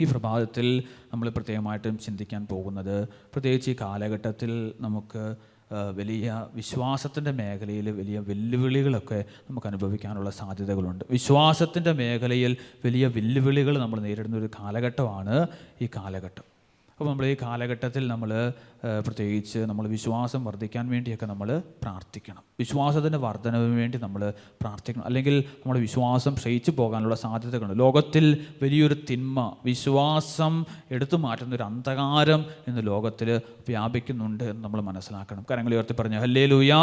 ഈ പ്രഭാതത്തിൽ നമ്മൾ പ്രത്യേകമായിട്ടും ചിന്തിക്കാൻ പോകുന്നത്, പ്രത്യേകിച്ച് ഈ കാലഘട്ടത്തിൽ നമുക്ക് വലിയ വിശ്വാസത്തിൻ്റെ മേഖലയിൽ വലിയ വെല്ലുവിളികളൊക്കെ നമുക്ക് അനുഭവിക്കാനുള്ള സാധ്യതകളുണ്ട്. വിശ്വാസത്തിൻ്റെ മേഖലയിൽ വലിയ വെല്ലുവിളികൾ നമ്മൾ നേരിടുന്ന ഒരു കാലഘട്ടമാണ് ഈ കാലഘട്ടം. അപ്പോൾ നമ്മൾ ഈ കാലഘട്ടത്തിൽ നമ്മൾ പ്രത്യേകിച്ച് നമ്മൾ വിശ്വാസം വർദ്ധിക്കാൻ വേണ്ടിയൊക്കെ നമ്മൾ പ്രാർത്ഥിക്കണം. വിശ്വാസത്തിൻ്റെ വർധനവിന് വേണ്ടി നമ്മൾ പ്രാർത്ഥിക്കണം. അല്ലെങ്കിൽ നമ്മുടെ വിശ്വാസം ക്ഷയിച്ചു പോകാനുള്ള സാധ്യതകളുണ്ട്. ലോകത്തിൽ വലിയൊരു തിന്മ, വിശ്വാസം എടുത്തു മാറ്റുന്ന ഒരു അന്ധകാരം ഇന്ന് ലോകത്തിൽ വ്യാപിക്കുന്നുണ്ട് എന്ന് നമ്മൾ മനസ്സിലാക്കണം. കരങ്ങൾ ഉയർത്തി പറഞ്ഞ ഹല്ലേലൂയാ,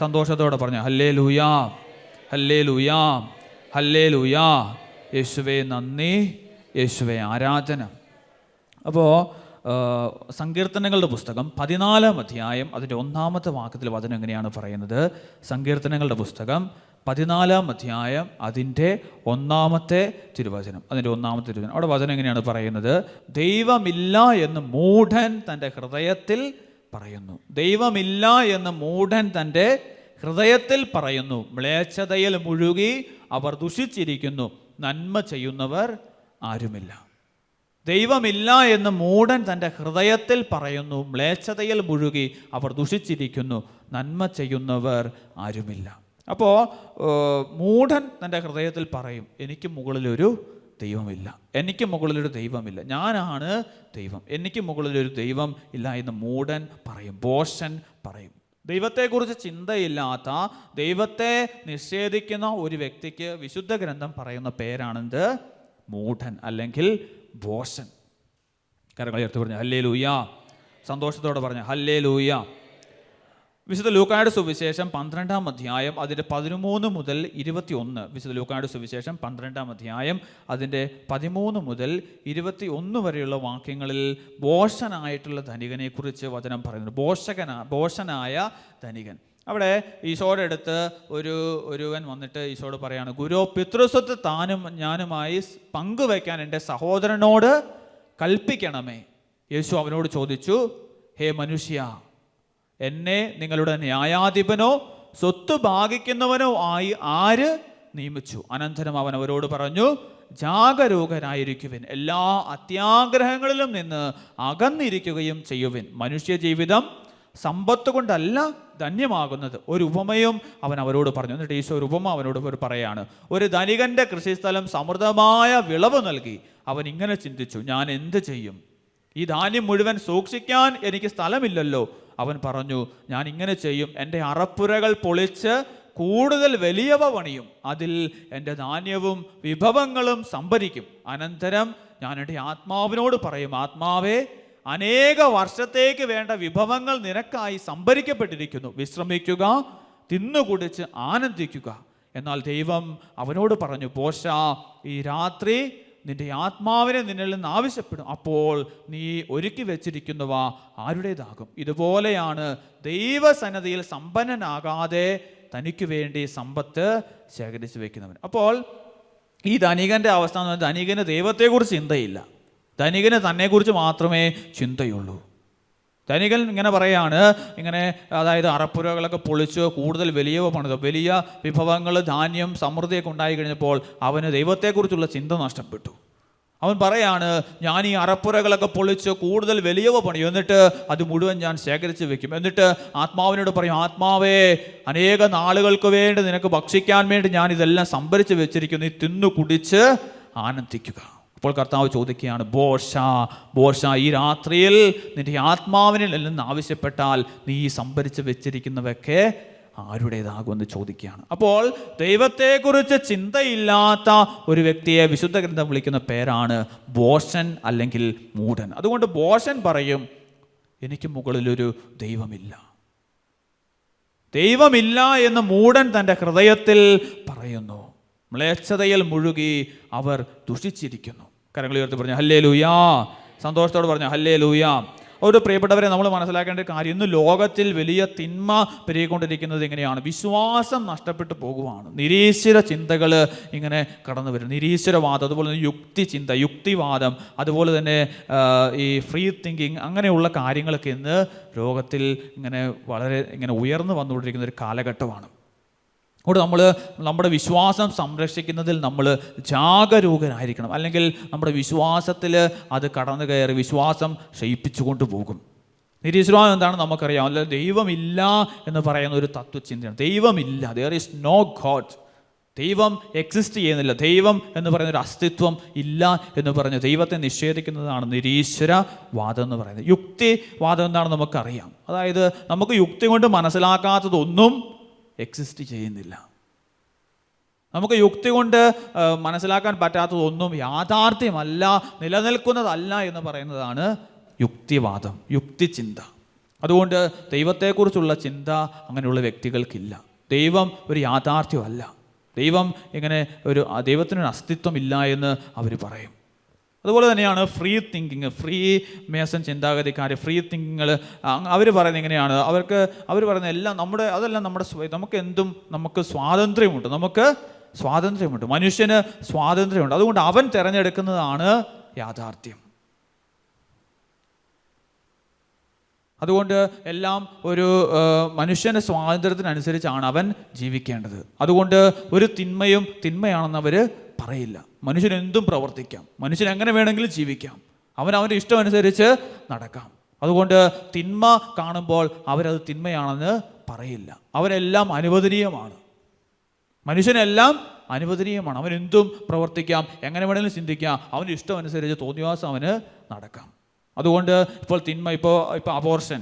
സന്തോഷത്തോടെ പറഞ്ഞ ഹല്ലേലൂയാ, ഹല്ലേലൂയാ, ഹല്ലേലൂയാ. യേശുവേ നന്ദി, യേശുവേ ആരാധന. അപ്പോൾ സങ്കീർത്തനങ്ങളുടെ പുസ്തകം 14-ാം അധ്യായം അതിൻ്റെ 1-ാമത്തെ വാക്യത്തിൽ വചനം എങ്ങനെയാണ് പറയുന്നത്? സങ്കീർത്തനങ്ങളുടെ പുസ്തകം 14-ാം അധ്യായം അതിൻ്റെ 1-ാമത്തെ തിരുവചനം, അതിൻ്റെ 1-ാമത്തെ തിരുവചനം. അവിടെ വചനം എങ്ങനെയാണ് പറയുന്നത്? ദൈവമില്ല എന്ന് മൂഢൻ തൻ്റെ ഹൃദയത്തിൽ പറയുന്നു. ദൈവമില്ല എന്ന് മൂഢൻ തൻ്റെ ഹൃദയത്തിൽ പറയുന്നു. മ്ലേച്ഛതയിൽ മുഴുകി അവർ ദുഷിച്ചിരിക്കുന്നു, നന്മ ചെയ്യുന്നവർ ആരുമില്ല. ദൈവമില്ല എന്ന് മൂഢൻ തൻ്റെ ഹൃദയത്തിൽ പറയുന്നു, മ്ലേച്ഛതയിൽ മുഴുകി അവർ ദുഷിച്ചിരിക്കുന്നു, നന്മ ചെയ്യുന്നവർ ആരുമില്ല. അപ്പോൾ മൂഢൻ തൻ്റെ ഹൃദയത്തിൽ പറയും, എനിക്ക് മുകളിലൊരു ദൈവമില്ല, എനിക്ക് മുകളിലൊരു ദൈവമില്ല, ഞാനാണ് ദൈവം, എനിക്ക് മുകളിലൊരു ദൈവം ഇല്ല എന്ന് മൂഢൻ പറയും, ഭോഷൻ പറയും. ദൈവത്തെക്കുറിച്ച് ചിന്തയില്ലാത്ത, ദൈവത്തെ നിഷേധിക്കുന്ന ഒരു വ്യക്തിക്ക് വിശുദ്ധ ഗ്രന്ഥം പറയുന്ന പേരാണെന്ത്? മൂഢൻ അല്ലെങ്കിൽ ഭോഷൻ. കരങ്ങൾ ഉയർത്തി പറഞ്ഞ ഹല്ലേലൂയാ, സന്തോഷത്തോടെ പറഞ്ഞ ഹല്ലേലൂയാ. വിശുദ്ധ ലൂക്കായുടെ സുവിശേഷം 12-ാം അധ്യായം അതിൻ്റെ 13 മുതൽ 21. വിശുദ്ധ ലൂക്കായുടെ സുവിശേഷം 12-ാം അധ്യായം അതിൻ്റെ 13 മുതൽ 21 വരെയുള്ള വാക്യങ്ങളിൽ ഭോഷനായിട്ടുള്ള ധനികനെക്കുറിച്ച് വചനം പറയുന്നുണ്ട്. ഭോഷനായ ധനികൻ. അവിടെ ഈശോയുടെ അടുത്ത് ഒരുവൻ വന്നിട്ട് ഈശോട് പറയാണ്, ഗുരു, പിതൃസ്വത്ത് താനും ഞാനുമായി പങ്കുവയ്ക്കാൻ എൻ്റെ സഹോദരനോട് കൽപ്പിക്കണമേ. യേശു അവനോട് ചോദിച്ചു, ഹേ മനുഷ്യ, എന്നെ നിങ്ങളുടെ ന്യായാധിപനോ സ്വത്ത് ഭാഗിക്കുന്നവനോ ആയി ആര് നിയമിച്ചു? അനന്തരം അവൻ അവരോട് പറഞ്ഞു, ജാഗരൂകരായിരിക്കുവിൻ, എല്ലാ അത്യാഗ്രഹങ്ങളിലും നിന്ന് അകന്നിരിക്കുകയും ചെയ്യുവിൻ. മനുഷ്യ ജീവിതം സമ്പത്ത് കൊണ്ടല്ല ധന്യമാകുന്നത്. ഒരു ഉപമയും അവൻ അവരോട് പറഞ്ഞു. എന്നിട്ട് ഈശോ ഒരു ഉപമ അവനോട് പറയാണ്. ഒരു ധനികന്റെ കൃഷിസ്ഥലം സമൃദ്ധമായ വിളവ് നൽകി. അവൻ ഇങ്ങനെ ചിന്തിച്ചു, ഞാൻ എന്ത് ചെയ്യും? ഈ ധാന്യം മുഴുവൻ സൂക്ഷിക്കാൻ എനിക്ക് സ്ഥലമില്ലല്ലോ. അവൻ പറഞ്ഞു, ഞാൻ ഇങ്ങനെ ചെയ്യും, എൻ്റെ അറപ്പുരകൾ പൊളിച്ച് കൂടുതൽ വലിയവ പണിയും, അതിൽ എൻ്റെ ധാന്യവും വിഭവങ്ങളും സംഭരിക്കും. അനന്തരം ഞാൻ എൻ്റെ ആത്മാവിനോട് പറയും, ആത്മാവേ, അനേക വർഷത്തേക്ക് വേണ്ട വിഭവങ്ങൾ നിനക്കായി സംഭരിക്കപ്പെട്ടിരിക്കുന്നു, വിശ്രമിക്കുക, തിന്നുകുടിച്ച് ആനന്ദിക്കുക. എന്നാൽ ദൈവം അവനോട് പറഞ്ഞു, ഭോഷ, ഈ രാത്രി നിന്റെ ആത്മാവിനെ നിന്നിൽ നിന്ന് ആവശ്യപ്പെടും, അപ്പോൾ നീ ഒരുക്കി വെച്ചിരിക്കുന്നവ ആരുടേതാകും? ഇതുപോലെയാണ് ദൈവസന്നിധിയിൽ സമ്പന്നനാകാതെ തനിക്ക് വേണ്ടി സമ്പത്ത് ശേഖരിച്ചു വെക്കുന്നവൻ. അപ്പോൾ ഈ ധനികന്റെ അവസ്ഥ എന്ന് പറഞ്ഞാൽ, ധനികന് ദൈവത്തെക്കുറിച്ച് ചിന്തയില്ല, ധനികന് തന്നെക്കുറിച്ച് മാത്രമേ ചിന്തയുള്ളൂ. ധനികൻ ഇങ്ങനെ പറയാണ്, അതായത് അറപ്പുരകളൊക്കെ പൊളിച്ച് കൂടുതൽ വലിയവ പണിത്, വലിയ വിഭവങ്ങൾ, ധാന്യം, സമൃദ്ധിയൊക്കെ ഉണ്ടായി കഴിഞ്ഞപ്പോൾ അവന് ദൈവത്തെക്കുറിച്ചുള്ള ചിന്ത നഷ്ടപ്പെട്ടു. അവൻ പറയാണ്, ഞാൻ ഈ അറപ്പുരകളൊക്കെ പൊളിച്ച് കൂടുതൽ വലിയവ പണിയും, എന്നിട്ട് അത് മുഴുവൻ ഞാൻ ശേഖരിച്ച് വെക്കും. എന്നിട്ട് ആത്മാവിനോട് പറയും, ആത്മാവേ, അനേക നാളുകൾക്ക് വേണ്ടി നിനക്ക് ഭക്ഷിക്കാൻ വേണ്ടി ഞാൻ ഇതെല്ലാം സംഭരിച്ച് വെച്ചിരിക്കുന്നു, നീ തിന്നു കുടിച്ച് ആനന്ദിക്കുക. അപ്പോൾ കർത്താവ് ചോദിക്കുകയാണ്, ഭോഷ, ഈ രാത്രിയിൽ നിന്റെ ആത്മാവിനിൽ നിന്ന് ആവശ്യപ്പെട്ടാൽ നീ സംഭരിച്ച് വെച്ചിരിക്കുന്നവയൊക്കെ ആരുടേതാകുമെന്ന് ചോദിക്കുകയാണ്. അപ്പോൾ ദൈവത്തെക്കുറിച്ച് ചിന്തയില്ലാത്ത ഒരു വ്യക്തിയെ വിശുദ്ധ ഗ്രന്ഥം വിളിക്കുന്ന പേരാണ് ഭോഷൻ അല്ലെങ്കിൽ മൂഢൻ. അതുകൊണ്ട് ഭോഷൻ പറയും, എനിക്ക് മുകളിലൊരു ദൈവമില്ല. ദൈവമില്ല എന്ന് മൂഢൻ തൻ്റെ ഹൃദയത്തിൽ പറയുന്നു. മ്ലേച്ഛതയിൽ മുഴുകി അവർ ദുഷിച്ചിരിക്കുന്നു. കരങ്ങൾ ഉയർത്തി പറഞ്ഞു ഹല്ലേലൂയാ, സന്തോഷത്തോട് പറഞ്ഞു ഹല്ലേലൂയാ. ഒരു പ്രിയപ്പെട്ടവരെ, നമ്മൾ മനസ്സിലാക്കേണ്ട കാര്യം, ഇന്ന് ലോകത്തിൽ വലിയ തിന്മ പെരുകിക്കൊണ്ടിരിക്കുന്നത് എങ്ങനെയാണ്? വിശ്വാസം നഷ്ടപ്പെട്ടു പോകുവാണ്. നിരീശ്വര ചിന്തകൾ ഇങ്ങനെ കടന്നു വരും, നിരീശ്വരവാദം, അതുപോലെ തന്നെ യുക്തിചിന്ത, യുക്തിവാദം, അതുപോലെ തന്നെ ഈ ഫ്രീ തിങ്കിങ്, അങ്ങനെയുള്ള കാര്യങ്ങളൊക്കെ ഇന്ന് ലോകത്തിൽ വളരെ ഉയർന്നു വന്നുകൊണ്ടിരിക്കുന്ന ഒരു കാലഘട്ടമാണ്. അതുകൊണ്ട് നമ്മൾ നമ്മുടെ വിശ്വാസം സംരക്ഷിക്കുന്നതിൽ നമ്മൾ ജാഗരൂകരായിരിക്കണം. അല്ലെങ്കിൽ നമ്മുടെ വിശ്വാസത്തിൽ അത് കടന്നു കയറി വിശ്വാസം ക്ഷയിപ്പിച്ചു കൊണ്ടുപോകും. നിരീശ്വരവാദം എന്താണെന്ന് നമുക്കറിയാം. അല്ല, ദൈവമില്ല എന്ന് പറയുന്ന ഒരു തത്വചിന്തയാണ്. ദൈവമില്ല, ദെയർ ഈസ് നോ ഗോഡ്. ദൈവം എക്സിസ്റ്റ് ചെയ്യുന്നില്ല, ദൈവം എന്ന് പറയുന്ന ഒരു അസ്തിത്വം ഇല്ല എന്ന് പറഞ്ഞ് ദൈവത്തെ നിഷേധിക്കുന്നതാണ് നിരീശ്വരവാദം എന്ന് പറയുന്നത്. യുക്തിവാദം എന്താണെന്ന് നമുക്കറിയാം. അതായത് നമുക്ക് യുക്തി കൊണ്ട് മനസ്സിലാക്കാത്തതൊന്നും എക്സിസ്റ്റ് ചെയ്യുന്നില്ല. നമുക്ക് യുക്തി കൊണ്ട് മനസ്സിലാക്കാൻ പറ്റാത്തതൊന്നും യാഥാർത്ഥ്യമല്ല, നിലനിൽക്കുന്നതല്ല എന്ന് പറയുന്നതാണ് യുക്തിവാദം, യുക്തിചിന്ത. അതുകൊണ്ട് ദൈവത്തെക്കുറിച്ചുള്ള ചിന്ത അങ്ങനെയുള്ള വ്യക്തികൾക്കില്ല. ദൈവം ഒരു യാഥാർത്ഥ്യമല്ല, ദൈവം ഇങ്ങനെ ദൈവത്തിനൊരു അസ്തിത്വം ഇല്ല എന്ന് അവർ പറയും. അതുപോലെ തന്നെയാണ് ഫ്രീ തിങ്കിങ്, ഫ്രീ മേസൺ ചിന്താഗതിക്കാർ, ഫ്രീ തിങ്കിങ്ങൾ അവർ പറയുന്നത് എങ്ങനെയാണ്? അവർ പറയുന്നത് എല്ലാം അതെല്ലാം നമുക്ക് എന്തും നമുക്ക് സ്വാതന്ത്ര്യമുണ്ട്, മനുഷ്യന് സ്വാതന്ത്ര്യമുണ്ട്. അതുകൊണ്ട് അവൻ തിരഞ്ഞെടുക്കുന്നതാണ് യാഥാർത്ഥ്യം. അതുകൊണ്ട് എല്ലാം ഒരു മനുഷ്യൻ്റെ സ്വാതന്ത്ര്യത്തിനനുസരിച്ചാണ് അവൻ ജീവിക്കേണ്ടത്. അതുകൊണ്ട് ഒരു തിന്മയാണെന്ന് അവർ പറയില്ല. മനുഷ്യൻ എന്തും പ്രവർത്തിക്കാം, മനുഷ്യൻ എങ്ങനെ വേണമെങ്കിലും ജീവിക്കാം, അവൻ്റെ ഇഷ്ടമനുസരിച്ച് നടക്കാം. അതുകൊണ്ട് തിന്മ കാണുമ്പോൾ അവരത് തിന്മയാണെന്ന് പറയില്ല. അവരെല്ലാം അനുവദനീയമാണ്, മനുഷ്യനെല്ലാം അനുവദനീയമാണ്. അവനെന്തും പ്രവർത്തിക്കാം, എങ്ങനെ വേണമെങ്കിലും ചിന്തിക്കാം, അവൻ്റെ ഇഷ്ടമനുസരിച്ച് തോന്നിവാസം അവന് നടക്കാം. അതുകൊണ്ട് ഇപ്പോൾ അബോർഷൻ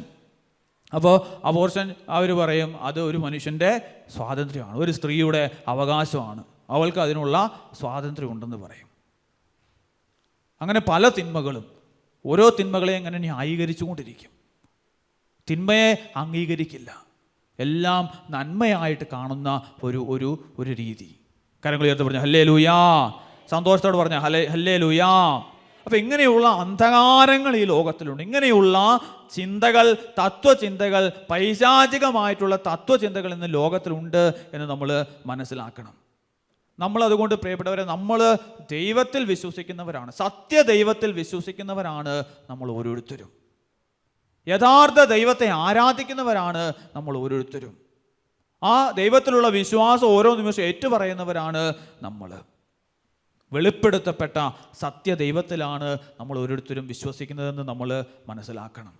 അവർ പറയും അത് ഒരു മനുഷ്യൻ്റെ സ്വാതന്ത്ര്യമാണ്, ഒരു സ്ത്രീയുടെ അവകാശമാണ്, അവൾക്ക് അതിനുള്ള സ്വാതന്ത്ര്യം ഉണ്ടെന്ന് പറയും. അങ്ങനെ പല തിന്മകളും, ഓരോ തിന്മകളെയും അങ്ങനെ ന്യായീകരിച്ചുകൊണ്ടിരിക്കും. തിന്മയെ അംഗീകരിക്കില്ല, എല്ലാം നന്മയായിട്ട് കാണുന്ന ഒരു രീതി. കരങ്ങൾ ഉയർത്തി പറഞ്ഞ ഹല്ലേലൂയാ, സന്തോഷത്തോട് പറഞ്ഞ ഹല്ലേലൂയാ. അപ്പം ഇങ്ങനെയുള്ള അന്ധകാരങ്ങൾ ഈ ലോകത്തിലുണ്ട്. ഇങ്ങനെയുള്ള ചിന്തകൾ, തത്വചിന്തകൾ, പൈശാചികമായിട്ടുള്ള തത്വചിന്തകൾ ഇന്ന് ലോകത്തിലുണ്ട് എന്ന് നമ്മൾ മനസ്സിലാക്കണം. നമ്മളതുകൊണ്ട് പ്രിയപ്പെട്ടവരെ, നമ്മൾ ദൈവത്തിൽ വിശ്വസിക്കുന്നവരാണ്, സത്യദൈവത്തിൽ വിശ്വസിക്കുന്നവരാണ് നമ്മൾ ഓരോരുത്തരും. യഥാർത്ഥ ദൈവത്തെ ആരാധിക്കുന്നവരാണ് നമ്മൾ ഓരോരുത്തരും. ആ ദൈവത്തിലുള്ള വിശ്വാസം ഓരോ നിമിഷം ഏറ്റുപറയുന്നവരാണ് നമ്മൾ. വെളിപ്പെടുത്തപ്പെട്ട സത്യദൈവത്തിലാണ് നമ്മൾ ഓരോരുത്തരും വിശ്വസിക്കുന്നതെന്ന് നമ്മൾ മനസ്സിലാക്കണം.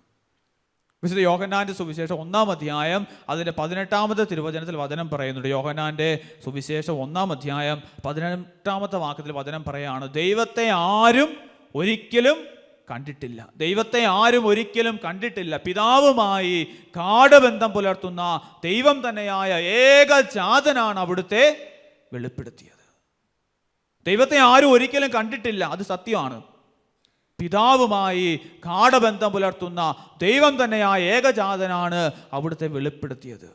വിശുദ്ധ യോഹന്നാൻ്റെ സുവിശേഷം 1-ാം അധ്യായം അതിൻ്റെ 18-ാമത്തെ തിരുവചനത്തിൽ വചനം പറയുന്നുണ്ട്. യോഹന്നാൻ്റെ സുവിശേഷം 1-ാം അധ്യായം 18-ാമത്തെ വാക്യത്തിൽ വചനം പറയാണ്, ദൈവത്തെ ആരും ഒരിക്കലും കണ്ടിട്ടില്ല. ദൈവത്തെ ആരും ഒരിക്കലും കണ്ടിട്ടില്ല. പിതാവുമായി ഗാഢബന്ധം പുലർത്തുന്ന ദൈവം തന്നെയായ ഏകജാതനാണ് അവിടുത്തെ വെളിപ്പെടുത്തിയത്. ദൈവത്തെ ആരും ഒരിക്കലും കണ്ടിട്ടില്ല, അത് സത്യമാണ്. പിതാവുമായി ഗാഢബന്ധം പുലർത്തുന്ന ദൈവം തന്നെയായ ഏകജാതനാണ് അവിടുത്തെ വെളിപ്പെടുത്തിയത്.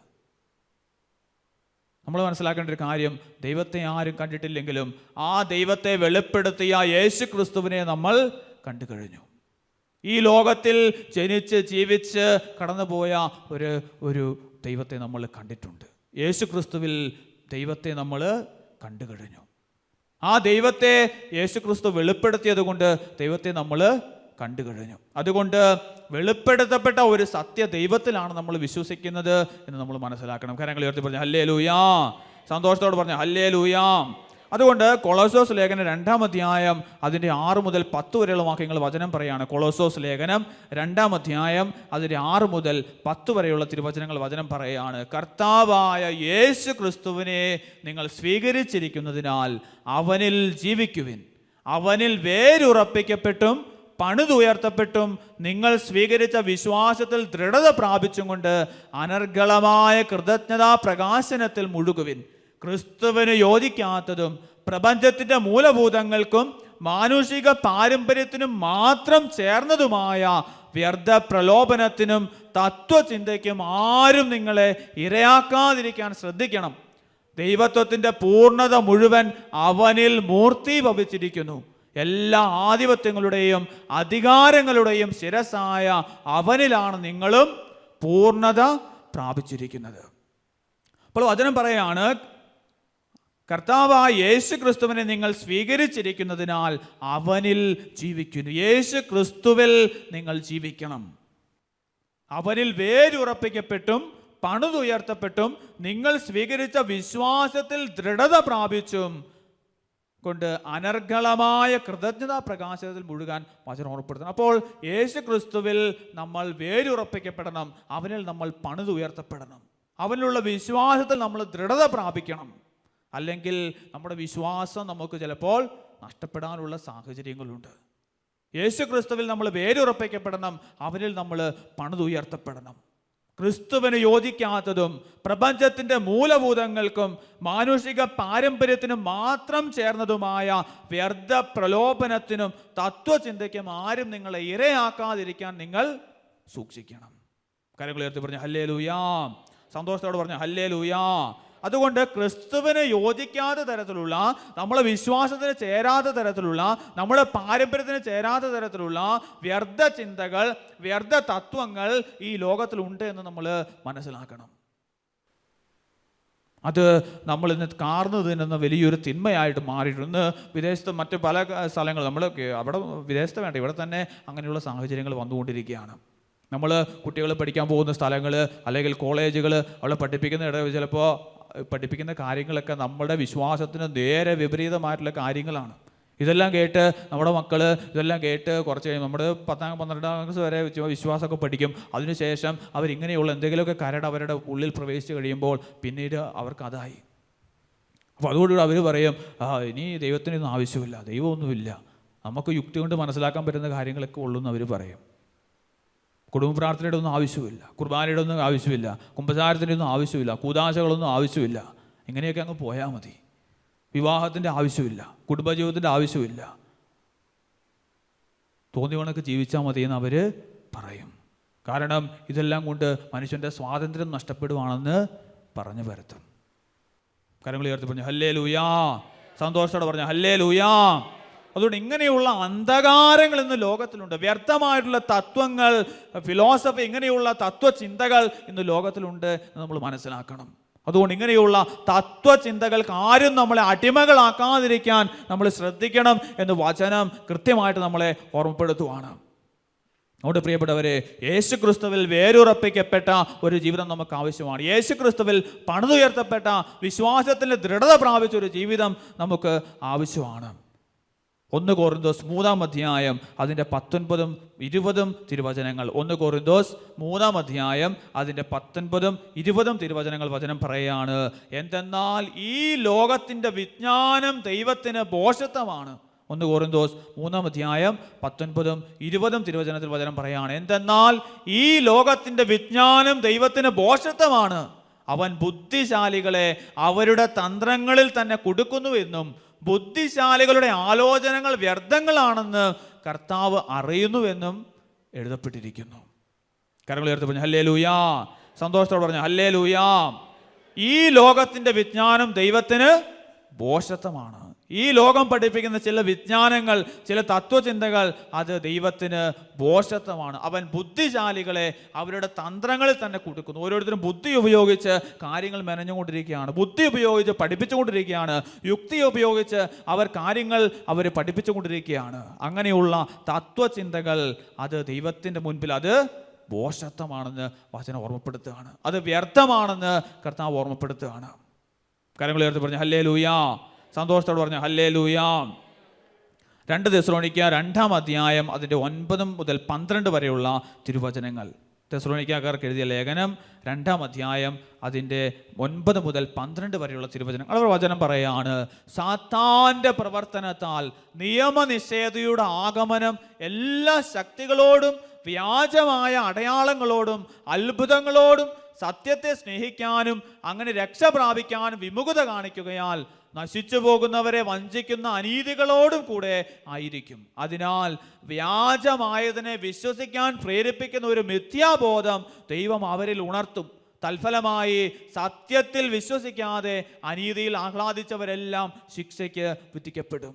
നമ്മൾ മനസ്സിലാക്കേണ്ട ഒരു കാര്യം, ദൈവത്തെ ആരും കണ്ടിട്ടില്ലെങ്കിലും ആ ദൈവത്തെ വെളിപ്പെടുത്തിയ യേശു ക്രിസ്തുവിനെ നമ്മൾ കണ്ടു കഴിഞ്ഞു. ഈ ലോകത്തിൽ ജനിച്ച് ജീവിച്ച് കടന്നുപോയ ഒരു ദൈവത്തെ നമ്മൾ കണ്ടിട്ടുണ്ട്. യേശു ക്രിസ്തുവിൽ ദൈവത്തെ നമ്മൾ കണ്ടു കഴിഞ്ഞു. ആ ദൈവത്തെ യേശു ക്രിസ്തു വെളിപ്പെടുത്തിയത് കൊണ്ട് ദൈവത്തെ നമ്മൾ കണ്ടു കഴിഞ്ഞു. അതുകൊണ്ട് വെളിപ്പെടുത്തപ്പെട്ട ഒരു സത്യ ദൈവത്തിലാണ് നമ്മൾ വിശ്വസിക്കുന്നത് എന്ന് നമ്മൾ മനസ്സിലാക്കണം. കരങ്ങൾ ഉയർത്തി പറഞ്ഞ ഹല്ലേലൂയാ, സന്തോഷത്തോട് പറഞ്ഞ ഹല്ലേലൂയാ. അതുകൊണ്ട് കൊളോസോസ് ലേഖനം 2-ാം അധ്യായം അതിൻ്റെ 6 മുതൽ 10 വരെയുള്ള വാക്യങ്ങൾ വചനം പറയാണ്. കൊളോസോസ് ലേഖനം 2-ാം അധ്യായം അതിൻ്റെ 6 മുതൽ 10 വരെയുള്ള തിരുവചനങ്ങൾ വചനം പറയുകയാണ്, കർത്താവായ യേശു ക്രിസ്തുവിനെ നിങ്ങൾ സ്വീകരിച്ചിരിക്കുന്നതിനാൽ അവനിൽ ജീവിക്കുവിൻ. അവനിൽ വേരുറപ്പിക്കപ്പെട്ടും പണിതുയർത്തപ്പെട്ടും നിങ്ങൾ സ്വീകരിച്ച വിശ്വാസത്തിൽ ദൃഢത പ്രാപിച്ചും കൊണ്ട് അനർഗളമായ കൃതജ്ഞതാ പ്രകാശനത്തിൽ മുഴുകുവിൻ. ക്രിസ്തുവിന് യോജിക്കാത്തതും പ്രപഞ്ചത്തിൻ്റെ മൂലഭൂതങ്ങൾക്കും മാനുഷിക പാരമ്പര്യത്തിനും മാത്രം ചേർന്നതുമായ വ്യർത്ഥ പ്രലോഭനത്തിനും തത്വചിന്തയ്ക്കും ആരും നിങ്ങളെ ഇരയാക്കാതിരിക്കാൻ ശ്രദ്ധിക്കണം. ദൈവത്വത്തിൻ്റെ പൂർണ്ണത മുഴുവൻ അവനിൽ മൂർത്തീഭവിച്ചിരിക്കുന്നു. എല്ലാ ആധിപത്യങ്ങളുടെയും അധികാരങ്ങളുടെയും ശിരസായ അവനിലാണ് നിങ്ങളും പൂർണ്ണത പ്രാപിച്ചിരിക്കുന്നത്. അപ്പോൾ വചനം പറയാണ്, കർത്താവായ യേശു ക്രിസ്തുവിനെ നിങ്ങൾ സ്വീകരിച്ചിരിക്കുന്നതിനാൽ അവനിൽ ജീവിക്കുന്നു. യേശു ക്രിസ്തുവിൽ നിങ്ങൾ ജീവിക്കണം. അവനിൽ വേരുറപ്പിക്കപ്പെട്ടും പണിതുയർത്തപ്പെട്ടും നിങ്ങൾ സ്വീകരിച്ച വിശ്വാസത്തിൽ ദൃഢത പ്രാപിച്ചും കൊണ്ട് അനർഗളമായ കൃതജ്ഞതാ പ്രകാശത്തിൽ മുഴുകാൻ വചനം ഓർമ്മപ്പെടുത്തണം. അപ്പോൾ യേശു ക്രിസ്തുവിൽ നമ്മൾ വേരുറപ്പിക്കപ്പെടണം, അവനിൽ നമ്മൾ പണിതുയർത്തപ്പെടണം, അവനിലുള്ള വിശ്വാസത്തിൽ നമ്മൾ ദൃഢത പ്രാപിക്കണം. അല്ലെങ്കിൽ നമ്മുടെ വിശ്വാസം നമുക്ക് ചിലപ്പോൾ നഷ്ടപ്പെടാനുള്ള സാഹചര്യങ്ങളുണ്ട്. യേശു ക്രിസ്തുവിൽ നമ്മൾ വേരുറപ്പിക്കപ്പെടണം, അവനിൽ നമ്മൾ പണിതുയർത്തപ്പെടണം. ക്രിസ്തുവിന് യോജിക്കാത്തതും പ്രപഞ്ചത്തിൻ്റെ മൂലഭൂതങ്ങൾക്കും മാനുഷിക പാരമ്പര്യത്തിനും മാത്രം ചേർന്നതുമായ വ്യർത്ഥ പ്രലോഭനത്തിനും തത്വചിന്തയ്ക്കും ആരും നിങ്ങളെ ഇരയാക്കാതിരിക്കാൻ നിങ്ങൾ സൂക്ഷിക്കണം. കരങ്ങൾ ഉയർത്തി പറഞ്ഞു ഹല്ലേലൂയാ. സന്തോഷത്തോടെ പറഞ്ഞു ഹല്ലേലൂയാ. അതുകൊണ്ട് ക്രിസ്തുവിന് യോജിക്കാത്ത തരത്തിലുള്ള, നമ്മളെ വിശ്വാസത്തിന് ചേരാത്ത തരത്തിലുള്ള, നമ്മുടെ പാരമ്പര്യത്തിന് ചേരാത്ത തരത്തിലുള്ള വ്യർത്ഥ ചിന്തകൾ, വ്യർത്ഥ തത്വങ്ങൾ ഈ ലോകത്തിലുണ്ട് എന്ന് നമ്മൾ മനസ്സിലാക്കണം. അത് നമ്മൾ ഇന്ന് കാർന്നു തിന്നുന്ന വലിയൊരു തിന്മയായിട്ട് മാറിയിട്ടുണ്ട്. വിദേശത്ത് മറ്റ് പല സ്ഥലങ്ങൾ നമ്മൾ അവിടെ വിദേശത്ത് വേണ്ട, ഇവിടെ തന്നെ അങ്ങനെയുള്ള സാഹചര്യങ്ങൾ വന്നുകൊണ്ടിരിക്കുകയാണ്. നമ്മൾ കുട്ടികൾ പഠിക്കാൻ പോകുന്ന സ്ഥലങ്ങൾ അല്ലെങ്കിൽ കോളേജുകൾ, അവിടെ പഠിപ്പിക്കുന്ന ചിലപ്പോൾ പഠിപ്പിക്കുന്ന കാര്യങ്ങളൊക്കെ നമ്മുടെ വിശ്വാസത്തിന് നേരെ വിപരീതമായിട്ടുള്ള കാര്യങ്ങളാണ്. ഇതെല്ലാം കേട്ട് നമ്മുടെ മക്കൾ ഇതെല്ലാം കേട്ട് കുറച്ച് കഴിയുമ്പോൾ നമ്മുടെ 10ാം 12ാം ക്ലാസ് വരെ വിശ്വാസമൊക്കെ പഠിക്കും. അതിനുശേഷം അവരിങ്ങനെയുള്ള എന്തെങ്കിലുമൊക്കെ കരട് അവരുടെ ഉള്ളിൽ പ്രവേശിച്ച് കഴിയുമ്പോൾ പിന്നീട് അവർക്ക് അതായി. അപ്പോൾ അതുകൊണ്ടുകൂടി അവർ പറയും, ഇനി ദൈവത്തിനൊന്നും ആവശ്യമില്ല, ദൈവമൊന്നുമില്ല, നമുക്ക് യുക്തി കൊണ്ട് മനസ്സിലാക്കാൻ പറ്റുന്ന കാര്യങ്ങളൊക്കെ ഉള്ളൂ എന്ന് അവർ പറയും. കുടുംബ പ്രാർത്ഥനയുടെ ഒന്നും ആവശ്യമില്ല, കുർബാനയുടെ ഒന്നും ആവശ്യമില്ല, കുമ്പസാരത്തിൻ്റെ ഒന്നും ആവശ്യമില്ല, കൂതാശകളൊന്നും ആവശ്യമില്ല, ഇങ്ങനെയൊക്കെ അങ്ങ് പോയാൽ മതി. വിവാഹത്തിൻ്റെ ആവശ്യമില്ല, കുടുംബജീവിതത്തിൻ്റെ ആവശ്യമില്ല, തോന്നിയ കണക്ക് ജീവിച്ചാൽ മതി എന്ന് അവർ പറയും. കാരണം ഇതെല്ലാം കൊണ്ട് മനുഷ്യൻ്റെ സ്വാതന്ത്ര്യം നഷ്ടപ്പെടുവാണെന്ന് പറഞ്ഞു വരുത്തും. കരങ്ങൾ ഉയർത്തി പറഞ്ഞു ഹല്ലേലൂയാ. സന്തോഷത്തോടെ പറഞ്ഞു ഹല്ലേലൂയാ. അതുകൊണ്ട് ഇങ്ങനെയുള്ള അന്ധകാരങ്ങൾ ഇന്ന് ലോകത്തിലുണ്ട്. വ്യർത്ഥമായിട്ടുള്ള തത്വങ്ങൾ, ഫിലോസഫി, ഇങ്ങനെയുള്ള തത്വചിന്തകൾ ഇന്ന് ലോകത്തിലുണ്ട് എന്ന് നമ്മൾ മനസ്സിലാക്കണം. അതുകൊണ്ട് ഇങ്ങനെയുള്ള തത്വചിന്തകൾക്ക് ആരും നമ്മളെ അടിമകളാക്കാതിരിക്കാൻ നമ്മൾ ശ്രദ്ധിക്കണം എന്ന് വചനം കൃത്യമായിട്ട് നമ്മളെ ഓർമ്മപ്പെടുത്തുവാണ്. അതുകൊണ്ട് പ്രിയപ്പെട്ടവരെ, യേശു ക്രിസ്തുവിൽ വേരുറപ്പിക്കപ്പെട്ട ഒരു ജീവിതം നമുക്ക് ആവശ്യമാണ്. യേശു ക്രിസ്തുവിൽ പണിതുയർത്തപ്പെട്ട വിശ്വാസത്തിൽ ദൃഢത പ്രാപിച്ച ഒരു ജീവിതം നമുക്ക് ആവശ്യമാണ്. 1 കൊറിന്തോസ് 3-ാം അധ്യായം അതിൻ്റെ 19-ഉം 20-ഉം തിരുവചനങ്ങൾ. 1 കൊറിന്തോസ് 3-ാം അധ്യായം അതിൻ്റെ 19-ഉം 20-ഉം തിരുവചനങ്ങൾ വചനം പറയുകയാണ്, എന്തെന്നാൽ ഈ ലോകത്തിൻ്റെ വിജ്ഞാനം ദൈവത്തിന് ഭോഷത്വമാണ്. 1 കൊറിന്തോസ് 3-ാം അധ്യായം 19-ഉം 20-ഉം തിരുവചനത്തിൽ വചനം പറയുകയാണ്, എന്തെന്നാൽ ഈ ലോകത്തിൻ്റെ വിജ്ഞാനം ദൈവത്തിന് ഭോഷത്വമാണ്, അവൻ ബുദ്ധിശാലികളെ അവരുടെ തന്ത്രങ്ങളിൽ തന്നെ കുടുക്കുന്നുവെന്നും ബുദ്ധിശാലികളുടെ ആലോചനകൾ വ്യർത്ഥങ്ങളാണെന്ന് കർത്താവ് അറിയുന്നുവെന്നും എഴുതപ്പെട്ടിരിക്കുന്നു. കരങ്ങൾ ഉയർത്തി പറഞ്ഞു ഹല്ലേലൂയാ. സന്തോഷത്തോടെ പറഞ്ഞു ഹല്ലേലൂയാ. ഈ ലോകത്തിൻ്റെ വിജ്ഞാനം ദൈവത്തിന് ഭോഷത്വമാണ്. ഈ ലോകം പഠിപ്പിക്കുന്ന ചില വിജ്ഞാനങ്ങൾ, ചില തത്വചിന്തകൾ, അത് ദൈവത്തിന് ഭോഷത്വമാണ്. അവൻ ബുദ്ധിശാലികളെ അവരുടെ തന്ത്രങ്ങളിൽ തന്നെ കുടുക്കുന്നു. ഓരോരുത്തരും ബുദ്ധി ഉപയോഗിച്ച് കാര്യങ്ങൾ മെനഞ്ഞുകൊണ്ടിരിക്കുകയാണ്, ബുദ്ധി ഉപയോഗിച്ച് പഠിപ്പിച്ചുകൊണ്ടിരിക്കുകയാണ്, യുക്തി ഉപയോഗിച്ച് കാര്യങ്ങൾ പഠിപ്പിച്ചുകൊണ്ടിരിക്കുകയാണ്. അങ്ങനെയുള്ള തത്വചിന്തകൾ അത് ദൈവത്തിൻ്റെ മുൻപിൽ അത് ഭോഷത്വമാണെന്ന് വചനം ഓർമ്മപ്പെടുത്തുകയാണ്. അത് വ്യർത്ഥമാണെന്ന് കർത്താവ് ഓർമ്മപ്പെടുത്തുകയാണ്. കരങ്ങൾ ഉയർത്തി പറഞ്ഞു ഹല്ലേലൂയാ. സന്തോഷത്തോട് പറഞ്ഞു ഹല്ലേലൂയാ. 2 തെസ്സലോനിക്ക 2-ാം അധ്യായം അതിൻ്റെ 9 മുതൽ 12 വരെയുള്ള തിരുവചനങ്ങൾ. തെസ്സലോനിക്കക്കാർക്ക് എഴുതിയ ലേഖനം 2-ാം അധ്യായം അതിൻ്റെ 9 മുതൽ 12 വരെയുള്ള തിരുവചനങ്ങൾ. അവർ വചനം പറയാണ്, സാത്താൻ്റെ പ്രവർത്തനത്താൽ നിയമനിഷേധയുടെ ആഗമനം എല്ലാ ശക്തികളോടും വ്യാജമായ അടയാളങ്ങളോടും അത്ഭുതങ്ങളോടും സത്യത്തെ സ്നേഹിക്കാനും അങ്ങനെ രക്ഷ പ്രാപിക്കാനും വിമുഖത കാണിക്കുകയാൽ നശിച്ചു പോകുന്നവരെ വഞ്ചിക്കുന്ന അനീതികളോടും കൂടെ ആയിരിക്കും. അതിനാൽ വ്യാജമായതിനെ വിശ്വസിക്കാൻ പ്രേരിപ്പിക്കുന്ന ഒരു മിഥ്യാബോധം ദൈവം അവരിൽ ഉണർത്തും. തൽഫലമായി സത്യത്തിൽ വിശ്വസിക്കാതെ അനീതിയിൽ ആഹ്ലാദിച്ചവരെല്ലാം ശിക്ഷയ്ക്ക് വിധിക്കപ്പെടും.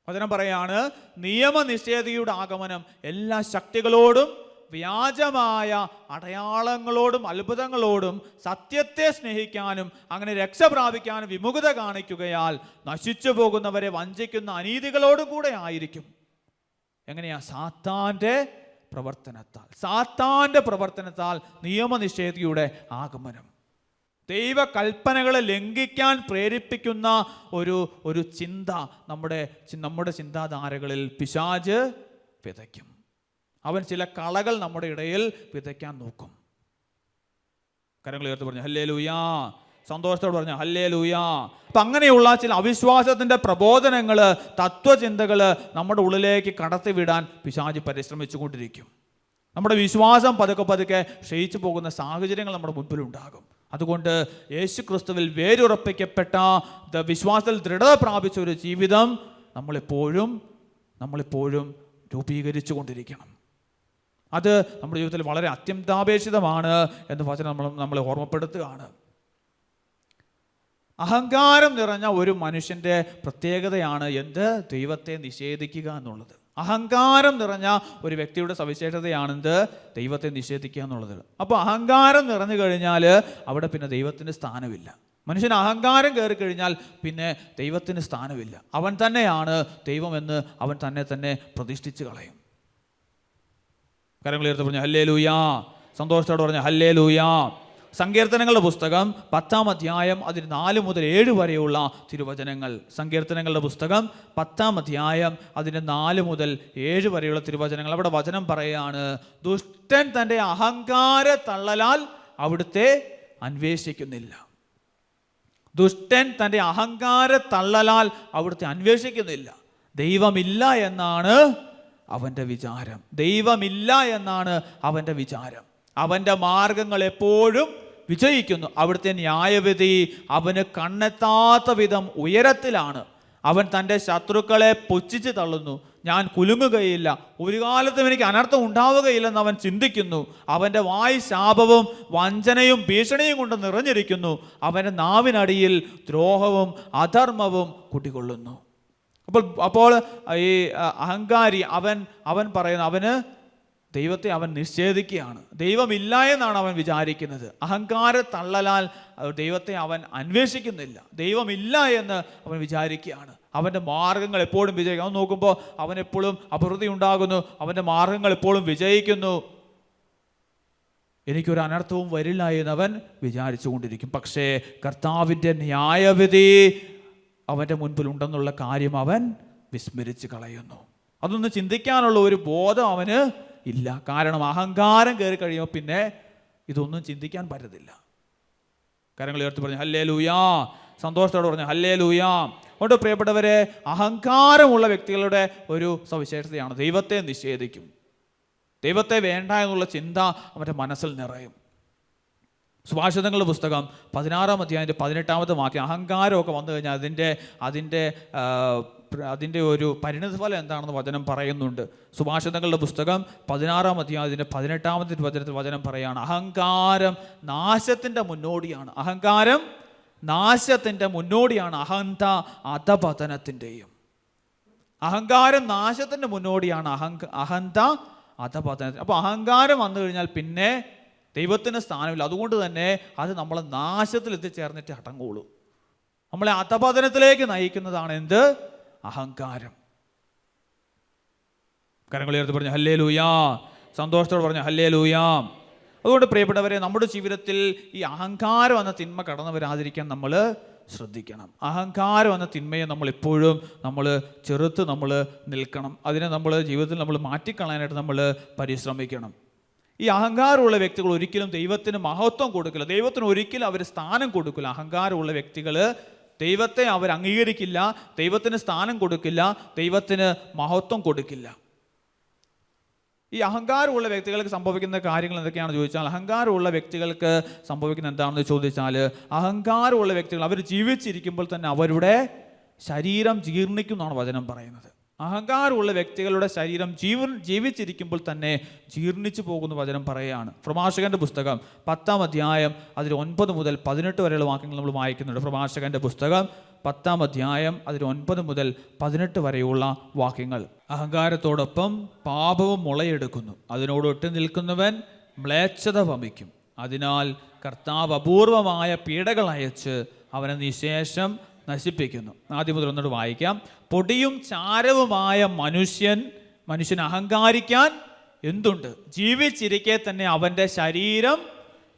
വചനം പറയാണ്, നിയമനിഷേധിയുടെ ആഗമനം എല്ലാ ശക്തികളോടും വ്യാജമായ അടയാളങ്ങളോടും അത്ഭുതങ്ങളോടും സത്യത്തെ സ്നേഹിക്കാനും അങ്ങനെ രക്ഷ പ്രാപിക്കാനും വിമുഖത കാണിക്കുകയാൽ നശിച്ചു പോകുന്നവരെ വഞ്ചിക്കുന്ന അനീതികളോടും കൂടെ ആയിരിക്കും. എങ്ങനെയാ? സാത്താൻ്റെ പ്രവർത്തനത്താൽ, സാത്താൻ്റെ പ്രവർത്തനത്താൽ നിയമനിഷേധിയുടെ ആഗമനം. ദൈവകൽപ്പനകളെ ലംഘിക്കാൻ പ്രേരിപ്പിക്കുന്ന ഒരു ചിന്ത നമ്മുടെ ചിന്താധാരകളിൽ പിശാച് വിതയ്ക്കും. അവൻ ചില കളകൾ നമ്മുടെ ഇടയിൽ വിതയ്ക്കാൻ നോക്കും. കരങ്ങൾ ഉയർത്തി പറഞ്ഞു ഹല്ലേലൂയാ, സന്തോഷത്തോട് പറഞ്ഞു ഹല്ലേലൂയാ. അപ്പം അങ്ങനെയുള്ള ചില അവിശ്വാസത്തിൻ്റെ പ്രബോധനങ്ങൾ, തത്വചിന്തകൾ നമ്മുടെ ഉള്ളിലേക്ക് കടത്തിവിടാൻ പിശാച് പരിശ്രമിച്ചു കൊണ്ടിരിക്കും. നമ്മുടെ വിശ്വാസം പതുക്കെ പതുക്കെ ക്ഷയിച്ചു പോകുന്ന സാഹചര്യങ്ങൾ നമ്മുടെ മുൻപിലുണ്ടാകും. അതുകൊണ്ട് യേശു ക്രിസ്തുവിൽ വേരുറപ്പിക്കപ്പെട്ട വിശ്വാസത്തിൽ ദൃഢത പ്രാപിച്ച ഒരു ജീവിതം നമ്മളെപ്പോഴും രൂപീകരിച്ചു കൊണ്ടിരിക്കണം. അത് നമ്മുടെ ജീവിതത്തിൽ വളരെ അത്യന്താപേക്ഷിതമാണ് എന്ന് വചനം നമ്മളെ ഓർമ്മപ്പെടുത്തുകയാണ്. അഹങ്കാരം നിറഞ്ഞ ഒരു മനുഷ്യൻ്റെ പ്രത്യേകതയാണ് ദൈവത്തെ നിഷേധിക്കുക എന്നുള്ളത്. അഹങ്കാരം നിറഞ്ഞ ഒരു വ്യക്തിയുടെ സവിശേഷതയാണെന്ത്? ദൈവത്തെ നിഷേധിക്കുക എന്നുള്ളത്. അപ്പോൾ അഹങ്കാരം നിറഞ്ഞു കഴിഞ്ഞാൽ അവിടെ പിന്നെ ദൈവത്തിന് സ്ഥാനമില്ല. മനുഷ്യന് അഹങ്കാരം കയറി കഴിഞ്ഞാൽ പിന്നെ ദൈവത്തിന് സ്ഥാനമില്ല. അവൻ തന്നെയാണ് ദൈവമെന്ന് അവൻ തന്നെ പ്രതിഷ്ഠിച്ച് കളയും. കരങ്ങളുയർത്തി പറഞ്ഞു ഹല്ലേലൂയാ, സന്തോഷത്തോടെ പറഞ്ഞു ഹല്ലേലൂയാ. സങ്കീർത്തനങ്ങളുടെ പുസ്തകം 10-ാം അധ്യായം അതിന് 4 മുതൽ 7 വരെയുള്ള തിരുവചനങ്ങൾ. സങ്കീർത്തനങ്ങളുടെ പുസ്തകം 10-ാം അധ്യായം അതിന് 4 മുതൽ 7 വരെയുള്ള തിരുവചനങ്ങൾ. അവിടെ വചനം പറയുകയാണ്, ദുഷ്ടൻ തൻ്റെ അഹങ്കാര തള്ളലാൽ അവിടുത്തെ അന്വേഷിക്കുന്നില്ല. ദുഷ്ടൻ തൻ്റെ അഹങ്കാര തള്ളലാൽ അവിടുത്തെ അന്വേഷിക്കുന്നില്ല. ദൈവമില്ല എന്നാണ് അവൻ്റെ വിചാരം. ദൈവമില്ല എന്നാണ് അവൻ്റെ വിചാരം. അവൻ്റെ മാർഗങ്ങൾ എപ്പോഴും വിജയിക്കുന്നു. അവിടുത്തെ ന്യായവിധി അവന് കണ്ണെത്താത്ത വിധം ഉയരത്തിലാണ്. അവൻ തൻ്റെ ശത്രുക്കളെ പുച്ഛിച്ച് തള്ളുന്നു. ഞാൻ കുലുങ്ങുകയില്ല, ഒരു കാലത്തും എനിക്ക് അനർത്ഥം ഉണ്ടാവുകയില്ലെന്ന് അവൻ ചിന്തിക്കുന്നു. അവൻ്റെ വായ് ശാപവും വഞ്ചനയും ഭീഷണിയും കൊണ്ട് നിറഞ്ഞിരിക്കുന്നു. അവൻ്റെ നാവിനടിയിൽ ദ്രോഹവും അധർമ്മവും കുടികൊള്ളുന്നു. അപ്പോൾ ഈ അഹങ്കാരി അവൻ പറയുന്നു, അവന് ദൈവത്തെ അവൻ നിഷേധിക്കുകയാണ്. ദൈവമില്ല എന്നാണ് അവൻ വിചാരിക്കുന്നത്. അഹങ്കാര തള്ളലാൽ ദൈവത്തെ അവൻ അന്വേഷിക്കുന്നില്ല. ദൈവമില്ല എന്ന് അവൻ വിചാരിക്കുകയാണ്. അവൻ്റെ മാർഗങ്ങൾ എപ്പോഴും വിജയിക്കും. അവൻ നോക്കുമ്പോൾ അവനെപ്പോഴും അഭിവൃദ്ധി ഉണ്ടാകുന്നു. അവൻ്റെ മാർഗങ്ങൾ എപ്പോഴും വിജയിക്കുന്നു. എനിക്കൊരു അനർത്ഥവും വരില്ല എന്നവൻ വിചാരിച്ചു കൊണ്ടിരിക്കും. പക്ഷേ കർത്താവിൻ്റെ ന്യായവിധി അവൻ്റെ മുൻപിലുണ്ടെന്നുള്ള കാര്യം അവൻ വിസ്മരിച്ച് കളയുന്നു. അതൊന്ന് ചിന്തിക്കാനുള്ള ഒരു ബോധം അവന് ഇല്ല. കാരണം അഹങ്കാരം കയറി കഴിയുമ്പോൾ പിന്നെ ഇതൊന്നും ചിന്തിക്കാൻ പറ്റത്തില്ല. കരങ്ങൾ ഉയർത്തി പറഞ്ഞു ഹല്ലേലൂയാ, സന്തോഷത്തോടെ പറഞ്ഞു ഹല്ലേലൂയാ. അതുകൊണ്ട് പ്രിയപ്പെട്ടവരെ, അഹങ്കാരമുള്ള വ്യക്തികളുടെ ഒരു സവിശേഷതയാണ് ദൈവത്തെ നിഷേധിക്കും. ദൈവത്തെ വേണ്ട എന്നുള്ള ചിന്ത അവൻ്റെ മനസ്സിൽ നിറയും. സുഭാഷിതങ്ങളുടെ പുസ്തകം 16-ാം അധ്യായത്തിൻ്റെ 18-ാമത്തെ വാക്യം, അഹങ്കാരമൊക്കെ വന്നു കഴിഞ്ഞാൽ അതിൻ്റെ ഒരു പരിണതഫലം എന്താണെന്ന് വചനം പറയുന്നുണ്ട്. സുഭാഷിതങ്ങളുടെ പുസ്തകം 16-ാം അധ്യായത്തിൻ്റെ 18-ാമത്തെ വചനത്തിൽ വചനം പറയുകയാണ്, അഹങ്കാരം നാശത്തിൻ്റെ മുന്നോടിയാണ്. അഹങ്കാരം നാശത്തിൻ്റെ മുന്നോടിയാണ്. അഹന്ത അധപതനത്തിൻ്റെയും. അഹങ്കാരം നാശത്തിൻ്റെ മുന്നോടിയാണ്. അഹന്ത അധപതനത്തിന്. അപ്പോൾ അഹങ്കാരം വന്നു കഴിഞ്ഞാൽ പിന്നെ ദൈവത്തിന് സ്ഥാനമില്ല. അതുകൊണ്ട് തന്നെ അത് നമ്മളെ നാശത്തിൽ എത്തിച്ചേർന്നിട്ട് അടങ്ങുള്ളൂ. നമ്മളെ അധപതനത്തിലേക്ക് നയിക്കുന്നതാണ് എന്ത്? അഹങ്കാരം. കരങ്ങൾ ഉയർത്തി പറഞ്ഞു ഹല്ലേലൂയാ, സന്തോഷത്തോടെ പറഞ്ഞു ഹല്ലേലൂയാ. അതുകൊണ്ട് പ്രിയപ്പെട്ടവരെ, നമ്മുടെ ജീവിതത്തിൽ ഈ അഹങ്കാരം എന്ന തിന്മ കടന്നു വരാതിരിക്കാൻ നമ്മൾ ശ്രദ്ധിക്കണം. അഹങ്കാരം എന്ന തിന്മയെ നമ്മൾ എപ്പോഴും ചെറുത്ത് നിൽക്കണം. അതിനെ ജീവിതത്തിൽ നമ്മൾ മാറ്റിക്കളയാനായിട്ട് നമ്മൾ പരിശ്രമിക്കണം. ഈ അഹങ്കാരമുള്ള വ്യക്തികൾ ഒരിക്കലും ദൈവത്തിന് മഹത്വം കൊടുക്കില്ല. ദൈവത്തിന് ഒരിക്കലും അവർ സ്ഥാനം കൊടുക്കില്ല. അഹങ്കാരമുള്ള വ്യക്തികൾ ദൈവത്തെ അവർ അംഗീകരിക്കില്ല, ദൈവത്തിന് സ്ഥാനം കൊടുക്കില്ല, ദൈവത്തിന് മഹത്വം കൊടുക്കില്ല. ഈ അഹങ്കാരമുള്ള വ്യക്തികൾക്ക് സംഭവിക്കുന്ന കാര്യങ്ങൾ എന്തൊക്കെയാണെന്ന് ചോദിച്ചാൽ, അഹങ്കാരമുള്ള വ്യക്തികൾക്ക് സംഭവിക്കുന്ന എന്താണെന്ന് ചോദിച്ചാൽ, അഹങ്കാരമുള്ള വ്യക്തികൾ അവർ ജീവിച്ചിരിക്കുമ്പോൾ തന്നെ അവരുടെ ശരീരം ജീർണിക്കും എന്നാണ് വചനം പറയുന്നത്. അഹങ്കാരമുള്ള വ്യക്തികളുടെ ശരീരം ജീവിച്ചിരിക്കുമ്പോൾ തന്നെ ജീർണിച്ചു പോകുന്ന വചനം പറയുകയാണ്. പ്രഭാഷകന്റെ പുസ്തകം 10-ാം അധ്യായം അതിൽ 9 മുതൽ 18 വരെയുള്ള വാക്യങ്ങൾ നമ്മൾ വായിക്കുന്നുണ്ട്. പ്രഭാഷകന്റെ പുസ്തകം 10-ാം അധ്യായം അതിൽ 9 മുതൽ 18 വരെയുള്ള വാക്യങ്ങൾ. അഹങ്കാരത്തോടൊപ്പം പാപവും മുളയെടുക്കുന്നു, അതിനോട് ഒട്ടി നിൽക്കുന്നവൻ മ്ലേച്ഛത വമിക്കും. അതിനാൽ കർത്താവ് അപൂർവമായ പീഡകൾ അയച്ച് അവനെ നിശേഷം നശിപ്പിക്കുന്നു. ആദ്യം മുതൽ ഒന്നോട് വായിക്കാം. പൊടിയും ചാരവുമായ മനുഷ്യൻ അഹങ്കാരിക്കാൻ എന്തുണ്ട്? ജീവിച്ചിരിക്കെ തന്നെ അവൻ്റെ ശരീരം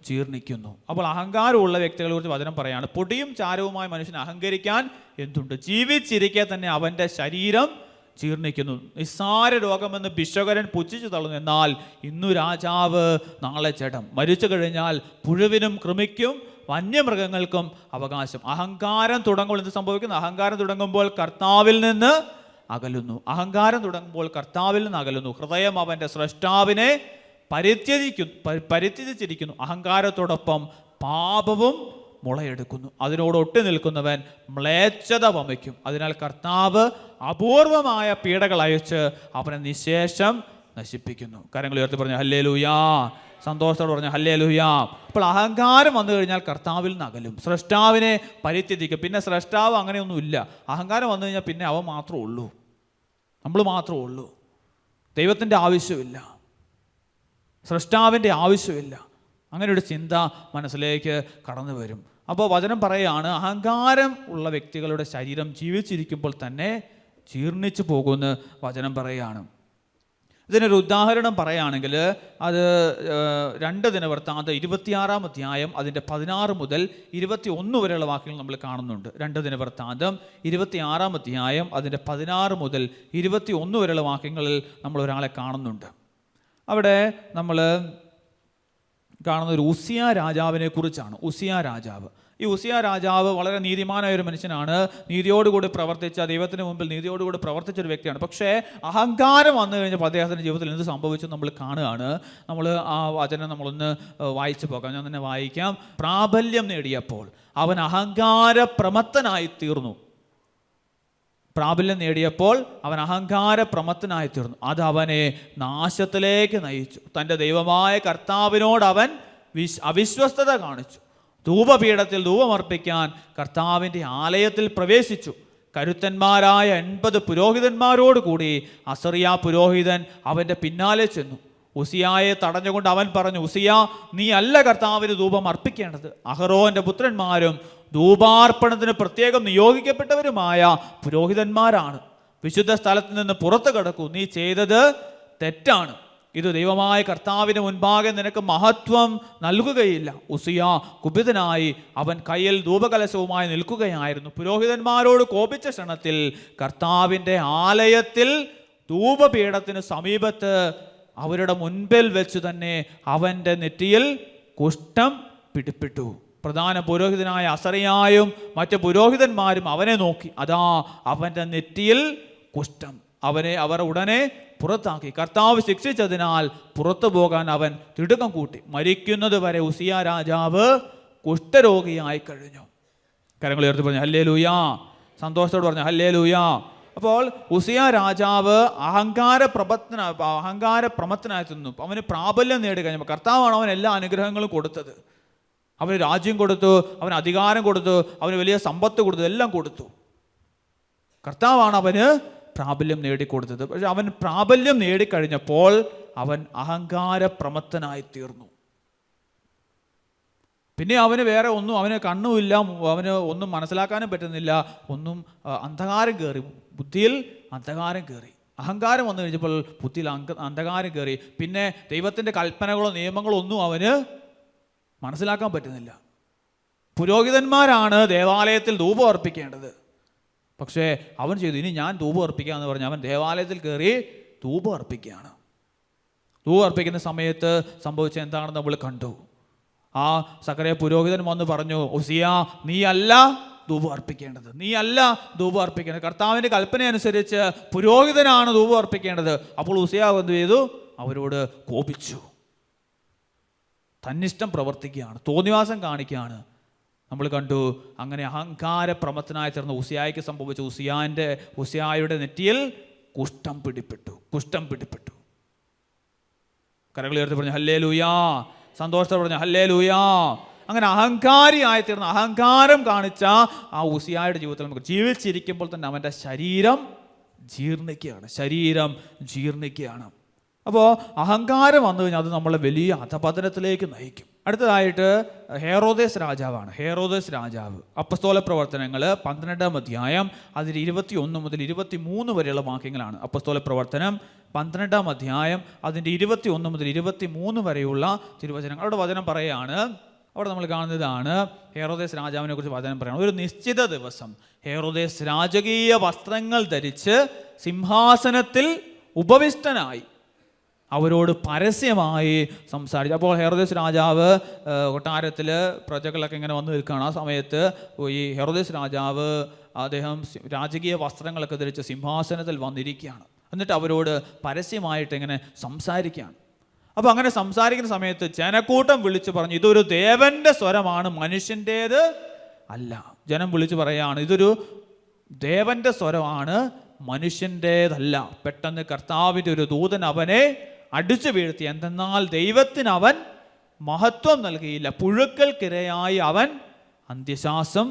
ജീർണിക്കുന്നു. അപ്പോൾ അഹങ്കാരമുള്ള വ്യക്തികളെ കുറിച്ച് വചനം പറയാണ്, പൊടിയും ചാരവുമായ മനുഷ്യൻ അഹങ്കരിക്കാൻ എന്തുണ്ട്? ജീവിച്ചിരിക്കെ തന്നെ അവൻ്റെ ശരീരം ജീർണിക്കുന്നു. നിസ്സാര രോഗമെന്ന് ഭിഷകരൻ പുച്ഛിച്ചു തള്ളുന്നു, എന്നാൽ ഇന്നു രാജാവ്, നാളെ ജഡം. മരിച്ചു കഴിഞ്ഞാൽ പുഴുവിനും കൃമിക്കും വന്യമൃഗങ്ങൾക്കും അവകാശം. അഹങ്കാരം തുടങ്ങുമ്പോൾ എന്ത് സംഭവിക്കുന്നു? അഹങ്കാരം തുടങ്ങുമ്പോൾ കർത്താവിൽ നിന്ന് അകലുന്നു. അഹങ്കാരം തുടങ്ങുമ്പോൾ കർത്താവിൽ നിന്ന് അകലുന്നു. ഹൃദയം അവൻ്റെ സ്രഷ്ടാവിനെ പരിത്യജിച്ചിരിക്കുന്നു. അഹങ്കാരത്തോടൊപ്പം പാപവും മുളയെടുക്കുന്നു. അതിനോട് ഒട്ടി നിൽക്കുന്നവൻ മ്ലേച്ഛത വമിക്കും. അതിനാൽ കർത്താവ് അപൂർവമായ പീഡകൾ അയച്ച് അവനെ നിശേഷം നശിപ്പിക്കുന്നു. കരങ്ങൾ ഉയർത്തി പറഞ്ഞു ഹല്ലേലൂയാ. സന്തോഷത്തോടെ പറഞ്ഞു ഹല്ലേലൂയാ. അപ്പോൾ അഹങ്കാരം വന്നു കഴിഞ്ഞാൽ കർത്താവിൽ നിന്ന് അകലും, സ്രഷ്ടാവിനെ പരിത്യജിക്കും. പിന്നെ സ്രഷ്ടാവ് അങ്ങനെയൊന്നുമില്ല. അഹങ്കാരം വന്നു കഴിഞ്ഞാൽ പിന്നെ അവൻ മാത്രമേ ഉള്ളൂ, നമ്മൾ മാത്രമേ ഉള്ളൂ. ദൈവത്തിൻ്റെ ആവശ്യമില്ല, സ്രഷ്ടാവിൻ്റെ ആവശ്യമില്ല. അങ്ങനെ ഒരു ചിന്ത മനസ്സിലേക്ക് കടന്നു വരും. അപ്പോൾ വചനം പറയുകയാണ്, അഹങ്കാരം ഉള്ള വ്യക്തികളുടെ ശരീരം ജീവിച്ചിരിക്കുമ്പോൾ തന്നെ ജീർണിച്ചു പോകുമെന്ന് വചനം പറയുകയാണ്. ഇതിനൊരു ഉദാഹരണം പറയുകയാണെങ്കിൽ അത് 2 ദിനവൃത്താന്തം 26-ാം അധ്യായം അതിൻ്റെ 16 മുതൽ 21 വരെയുള്ള വാക്യങ്ങൾ നമ്മൾ കാണുന്നുണ്ട്. 2 ദിനവൃത്താന്തം 26-ാം അധ്യായം അതിൻ്റെ 16 മുതൽ 21 വരെയുള്ള വാക്യങ്ങളിൽ നമ്മൾ ഒരാളെ കാണുന്നുണ്ട്. അവിടെ നമ്മൾ കാണുന്ന ഒരു ഉസിയ രാജാവിനെ കുറിച്ചാണ്. ഉസിയ രാജാവ്, ഈ ഉസിയ രാജാവ് വളരെ നീതിമാനായ ഒരു മനുഷ്യനാണ്. നീതിയോടുകൂടി പ്രവർത്തിച്ച, ദൈവത്തിന് മുമ്പിൽ നീതിയോടുകൂടി പ്രവർത്തിച്ച ഒരു വ്യക്തിയാണ്. പക്ഷേ അഹങ്കാരം വന്നു കഴിഞ്ഞപ്പോൾ അദ്ദേഹത്തിൻ്റെ ജീവിതത്തിൽ എന്ത് സംഭവിച്ചു നമ്മൾ കാണുകയാണ്. നമ്മൾ ആ വചനം നമ്മളൊന്ന് വായിച്ചു പോകാം. ഞാൻ തന്നെ വായിക്കാം. പ്രാബല്യം നേടിയപ്പോൾ അവൻ അഹങ്കാര പ്രമത്തനായി തീർന്നു. പ്രാബല്യം നേടിയപ്പോൾ അവൻ അഹങ്കാര പ്രമത്തനായി തീർന്നു. അത് അവനെ നാശത്തിലേക്ക് നയിച്ചു. തൻ്റെ ദൈവമായ കർത്താവിനോട് അവൻ അവിശ്വസ്തത കാണിച്ചു. ധൂപപീഠത്തിൽ ധൂപമർപ്പിക്കാൻ കർത്താവിൻ്റെ ആലയത്തിൽ പ്രവേശിച്ചു. കരുത്തന്മാരായ 80 പുരോഹിതന്മാരോട് കൂടി അസറിയ പുരോഹിതൻ അവൻ്റെ പിന്നാലെ ചെന്നു. ഉസിയായെ തടഞ്ഞുകൊണ്ട് അവൻ പറഞ്ഞു, ഉസിയ, നീ അല്ല കർത്താവിന് ധൂപം അർപ്പിക്കേണ്ടത്. അഹറോന്റെ പുത്രന്മാരും ധൂപാർപ്പണത്തിന് പ്രത്യേകം നിയോഗിക്കപ്പെട്ടവരുമായ പുരോഹിതന്മാരാണ്. വിശുദ്ധ സ്ഥലത്ത് നിന്ന് പുറത്തു കടക്കൂ. നീ ചെയ്തത് തെറ്റാണ്. ഇത് ദൈവമായ കർത്താവിന് മുൻപാകെ നിനക്ക് മഹത്വം നൽകുകയില്ല. ഉസിയ കുപിതനായി അവൻ കയ്യിൽ ധൂപകലശവുമായി നിൽക്കുകയായിരുന്നു. പുരോഹിതന്മാരോട് കോപിച്ച ക്ഷണത്തിൽ കർത്താവിൻ്റെ ആലയത്തിൽ ധൂപപീഠത്തിന് സമീപത്ത് അവരുടെ മുൻപിൽ വെച്ച് തന്നെ അവൻ്റെ നെറ്റിയിൽ കുഷ്ഠം പിടിപ്പെട്ടു. പ്രധാന പുരോഹിതനായ അസറിയായും മറ്റ് പുരോഹിതന്മാരും അവനെ നോക്കി. അതാ അവൻ്റെ നെറ്റിയിൽ കുഷ്ഠം. അവർ ഉടനെ പുറത്താക്കി. കർത്താവ് ശിക്ഷിച്ചതിനാൽ പുറത്തു പോകാൻ അവൻ തിടുക്കം കൂട്ടി. മരിക്കുന്നത് വരെ ഉസിയ രാജാവ് കുഷ്ഠരോഗിയായി കഴിഞ്ഞു. കരങ്ങൾ ഉയർത്തി പറഞ്ഞു ഹല്ലേലൂയാ. സന്തോഷത്തോട് പറഞ്ഞു ഹല്ലേലൂയാ. അപ്പോൾ ഉസിയ രാജാവ് അഹങ്കാര പ്രമത്തനായി തിന്നു. അവന് പ്രാബല്യം നേടി കഴിഞ്ഞപ്പോൾ കർത്താവാണ് അവൻ എല്ലാ അനുഗ്രഹങ്ങളും കൊടുത്തത്. അവന് രാജ്യം കൊടുത്തു, അവന് അധികാരം കൊടുത്തു, അവന് വലിയ സമ്പത്ത് കൊടുത്തു, എല്ലാം കൊടുത്തു. കർത്താവാണ് അവന് പ്രാബല്യം നേടിക്കൊടുത്തത്. പക്ഷെ അവൻ പ്രാബല്യം നേടിക്കഴിഞ്ഞപ്പോൾ അവൻ അഹങ്കാര പ്രമത്തനായി തീർന്നു. പിന്നെ അവന് വേറെ ഒന്നും, അവന് കണ്ണുമില്ല, അവന് ഒന്നും മനസ്സിലാക്കാനും പറ്റുന്നില്ല. ഒന്നും അന്ധകാരം കയറി, ബുദ്ധിയിൽ അന്ധകാരം കയറി. അഹങ്കാരം വന്നു കഴിഞ്ഞപ്പോൾ ബുദ്ധിയിൽ അന്ധകാരം കയറി. പിന്നെ ദൈവത്തിൻ്റെ കൽപ്പനകളോ നിയമങ്ങളോ ഒന്നും അവന് മനസ്സിലാക്കാൻ പറ്റുന്നില്ല. പുരോഹിതന്മാരാണ് ദേവാലയത്തിൽ ധൂപം അർപ്പിക്കേണ്ടത്. പക്ഷേ അവൻ ചെയ്തു, ഇനി ഞാൻ ധൂപം അർപ്പിക്കാമെന്ന് പറഞ്ഞ് അവൻ ദേവാലയത്തിൽ കയറി ധൂപം അർപ്പിക്കുകയാണ്. ധൂപം അർപ്പിക്കുന്ന സമയത്ത് സംഭവിച്ച എന്താണെന്ന് നമ്മൾ കണ്ടു. ആ സക്കറിയ പുരോഹിതൻ വന്ന് പറഞ്ഞു, ഉസിയ, നീ അല്ല ധൂപം അർപ്പിക്കേണ്ടത്, നീ അല്ല ധൂപം അർപ്പിക്കേണ്ടത്. കർത്താവിൻ്റെ കൽപ്പന അനുസരിച്ച് പുരോഹിതനാണ് ധൂപം അർപ്പിക്കേണ്ടത്. അപ്പോൾ ഉസിയ എന്ത് ചെയ്തു? അവരോട് കോപിച്ചു. തന്നിഷ്ടം പ്രവർത്തിക്കുകയാണ്, തോന്നിവാസം കാണിക്കുകയാണ്. നമ്മൾ കണ്ടു. അങ്ങനെ അഹങ്കാര പ്രമത്തനായി തീർന്ന ഉസിയായ്ക്ക് സംഭവിച്ചു. ഉസിയായുടെ നെറ്റിയിൽ കുഷ്ഠം പിടിപ്പെട്ടു. കരങ്ങൾ ഉയർത്തി പറഞ്ഞു ഹല്ലേലൂയാ. സന്തോഷത്തോടെ പറഞ്ഞു ഹല്ലേലൂയാ. അങ്ങനെ അഹങ്കാരിയായി തീർന്ന, അഹങ്കാരം കാണിച്ച ആ ഉസിയായുടെ ജീവിതത്തിൽ നമുക്ക് ജീവിച്ചിരിക്കുമ്പോൾ തന്നെ അവൻ്റെ ശരീരം ജീർണിക്കുകയാണ്. അപ്പോൾ അഹങ്കാരം വന്നു കഴിഞ്ഞാൽ അത് നമ്മളെ വലിയ അധപതനത്തിലേക്ക് നയിക്കും. അടുത്തതായിട്ട് ഹെറോദേസ് രാജാവാണ്. ഹെറോദേസ് രാജാവ്. അപ്പസ്തോല പ്രവർത്തനങ്ങൾ 12-ാം അധ്യായം അതിൽ 21 മുതൽ 23 വരെയുള്ള വാക്യങ്ങളാണ്. അപ്പസ്തോല പ്രവർത്തനം 12-ാം അധ്യായം അതിൻ്റെ 21 മുതൽ 23 വരെയുള്ള തിരുവചനങ്ങൾ. അവിടെ വചനം പറയുകയാണ്, അവിടെ നമ്മൾ കാണുന്നതാണ് ഹെറോദേസ് രാജാവിനെ കുറിച്ച് വചനം പറയുന്നത്. ഒരു നിശ്ചിത ദിവസം ഹെറോദേസ് രാജകീയ വസ്ത്രങ്ങൾ ധരിച്ച് സിംഹാസനത്തിൽ ഉപവിഷ്ടനായി അവരോട് പരസ്യമായി സംസാരിച്ചു. അപ്പോൾ ഹെറോദേസ് രാജാവ് കൊട്ടാരത്തിൽ പ്രജകളൊക്കെ ഇങ്ങനെ വന്നു നിൽക്കുകയാണ്. ആ സമയത്ത് ഈ ഹെറോദേസ് രാജാവ് അദ്ദേഹം രാജകീയ വസ്ത്രങ്ങളൊക്കെ ധരിച്ച് സിംഹാസനത്തിൽ വന്നിരിക്കുകയാണ്. എന്നിട്ട് അവരോട് പരസ്യമായിട്ട് ഇങ്ങനെ സംസാരിക്കുകയാണ്. അപ്പോൾ അങ്ങനെ സംസാരിക്കുന്ന സമയത്ത് ജനക്കൂട്ടം വിളിച്ചു പറഞ്ഞു, ഇതൊരു ദേവന്റെ സ്വരമാണ്, മനുഷ്യൻ്റേത് അല്ല. ജനം വിളിച്ചു പറയുകയാണ്, ഇതൊരു ദേവന്റെ സ്വരമാണ്, മനുഷ്യൻ്റേതല്ല. പെട്ടെന്ന് കർത്താവിൻ്റെ ഒരു ദൂതൻ അവനെ അടിച്ചു വീഴ്ത്തി. എന്തെന്നാൽ ദൈവത്തിന് അവൻ മഹത്വം നൽകിയില്ല, പുഴുക്കൾക്കിരയായി അവൻ അന്ത്യശ്വാസം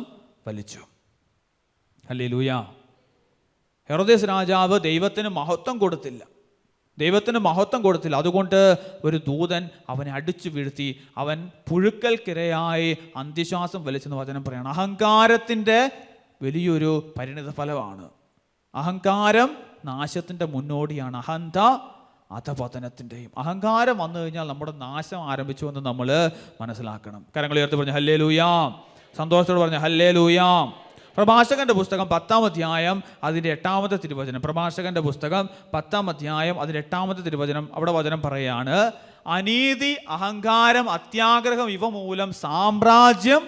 വലിച്ചു. ഹല്ലേലൂയ. ഹെറോദേസ് രാജാവ് ദൈവത്തിന് മഹത്വം കൊടുത്തില്ല, അതുകൊണ്ട് ഒരു ദൂതൻ അവനെ അടിച്ചു വീഴ്ത്തി, അവൻ പുഴുക്കൽക്കിരയായി അന്ത്യശ്വാസം വലിച്ചെന്ന് വചനം പറയണം. അഹങ്കാരത്തിൻ്റെ വലിയൊരു പരിണിത ഫലമാണ്. അഹങ്കാരം നാശത്തിൻ്റെ മുന്നോടിയാണ്. അഹന്ത അധപതനത്തിൻ്റെയും. അഹങ്കാരം വന്നു കഴിഞ്ഞാൽ നമ്മുടെ നാശം ആരംഭിച്ചു എന്ന് നമ്മൾ മനസ്സിലാക്കണം. കരങ്ങൾ ഉയർത്തി പറഞ്ഞു ഹല്ലേലൂയാ. സന്തോഷത്തോട് പറഞ്ഞു ഹല്ലേലൂയാ. പ്രഭാഷകന്റെ പുസ്തകം 10-ാം അധ്യായം അതിൻ്റെ 8-ാമത്തെ തിരുവചനം. പ്രഭാഷകന്റെ പുസ്തകം 10-ാം അധ്യായം അതിൻ്റെ 8-ാമത്തെ തിരുവചനം. അവിടെ വചനം പറയുകയാണ്, അനീതി, അഹങ്കാരം, അത്യാഗ്രഹം ഇവ മൂലം സാമ്രാജ്യം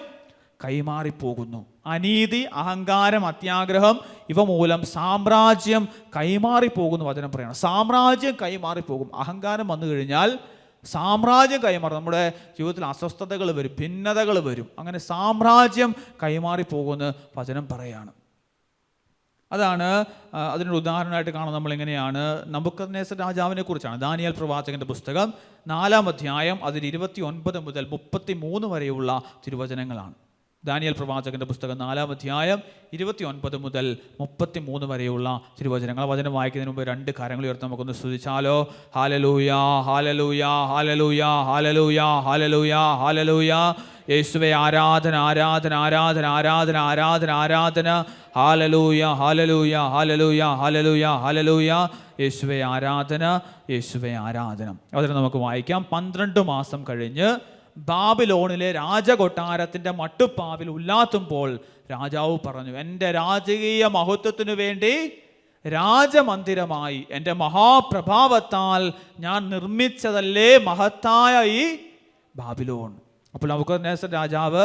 കൈമാറിപ്പോകുന്നു. അനീതി, അഹങ്കാരം, അത്യാഗ്രഹം ഇവ മൂലം സാമ്രാജ്യം കൈമാറിപ്പോകുന്നു വചനം പറയണം. സാമ്രാജ്യം കൈമാറിപ്പോകും. അഹങ്കാരം വന്നു കഴിഞ്ഞാൽ സാമ്രാജ്യം കൈമാറും. നമ്മുടെ ജീവിതത്തിൽ അസ്വസ്ഥതകൾ വരും, ഭിന്നതകൾ വരും. അങ്ങനെ സാമ്രാജ്യം കൈമാറിപ്പോകുമെന്ന് വചനം പറയാണ്. അതാണ് അതിനൊരു ഉദാഹരണമായിട്ട് കാണുന്നത്. നമ്മളിങ്ങനെയാണ്, നബൂഖദ്നേസർ രാജാവിനെ കുറിച്ചാണ്. ദാനിയേൽ പ്രവാചകന്റെ പുസ്തകം 4-ാം അധ്യായം അതിൽ 29 മുതൽ 33 വരെയുള്ള തിരുവചനങ്ങളാണ്. ദാനിയേൽ പ്രവാചകന്റെ പുസ്തകം 4-ാം അധ്യായം 29 മുതൽ 33 വരെയുള്ള തിരുവചനങ്ങൾ. വചനം വായിക്കുന്നതിന് മുമ്പ് 2 കരങ്ങൾ ഉയർത്തി നമുക്കൊന്ന് സ്തുതിച്ചാലോ. ഹല്ലേലൂയാ, ഹല്ലേലൂയാ, ഹല്ലേലൂയാ, ഹല്ലേലൂയാ, ഹല്ലേലൂയാ, ഹല്ലേലൂയാ. യേശുവേ ആരാധന, ആരാധന, ആരാധന, ആരാധന, ആരാധന, ആരാധന. Hallelujah, hallelujah, hallelujah, hallelujah, hallelujah. യേശുവേ ആരാധന, യേശുവേ ആരാധന. അതിന് നമുക്ക് വായിക്കാം. 12 മാസം കഴിഞ്ഞ് ബാബിലോണിലെ രാജകൊട്ടാരത്തിൻ്റെ മട്ടുപ്പാവിൽ ഉല്ലാത്തുമ്പോൾ രാജാവ് പറഞ്ഞു, എൻ്റെ രാജകീയ മഹത്വത്തിനു വേണ്ടി രാജമന്ദിരമായി എൻ്റെ മഹാപ്രഭാവത്താൽ ഞാൻ നിർമ്മിച്ചതല്ലേ മഹത്തായ ഈ ബാബിലോൺ. അപ്പോൾ നബൂഖദ്നേസർ രാജാവ്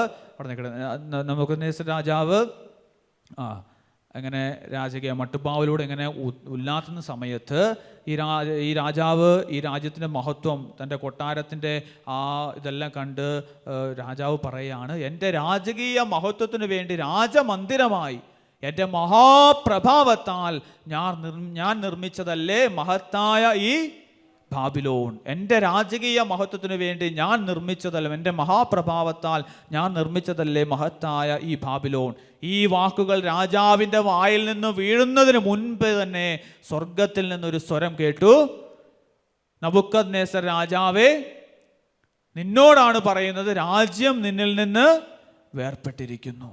അങ്ങനെ രാജകീയ മട്ടുപ്പാവിലൂടെ ഇങ്ങനെ ഉല്ലാത്തുന്ന സമയത്ത് ഈ രാജാവ് ഈ രാജ്യത്തിൻ്റെ മഹത്വം, തൻ്റെ കൊട്ടാരത്തിൻ്റെ ഇതെല്ലാം കണ്ട് രാജാവ് പറയുകയാണ്, എൻ്റെ രാജകീയ മഹത്വത്തിനു വേണ്ടി രാജമന്ദിരമായി എൻ്റെ മഹാപ്രഭാവത്താൽ ഞാൻ നിർമ്മിച്ചതല്ലേ മഹത്തായ ഈ ബാബിലോൺ. എൻ്റെ രാജകീയ മഹത്വത്തിനു വേണ്ടി ഞാൻ നിർമ്മിച്ചതല്ല, എൻ്റെ മഹാപ്രഭാവത്താൽ ഞാൻ നിർമ്മിച്ചതല്ലേ മഹത്തായ ഈ ബാബിലോൺ. ഈ വാക്കുകൾ രാജാവിൻ്റെ വായിൽ നിന്ന് വീഴുന്നതിന് മുൻപ് തന്നെ സ്വർഗത്തിൽ നിന്നൊരു സ്വരം കേട്ടു, നബൂഖദ്നേസർ രാജാവേ, നിന്നോടാണ് പറയുന്നത്, രാജ്യം നിന്നിൽ നിന്ന് വേർപെട്ടിരിക്കുന്നു.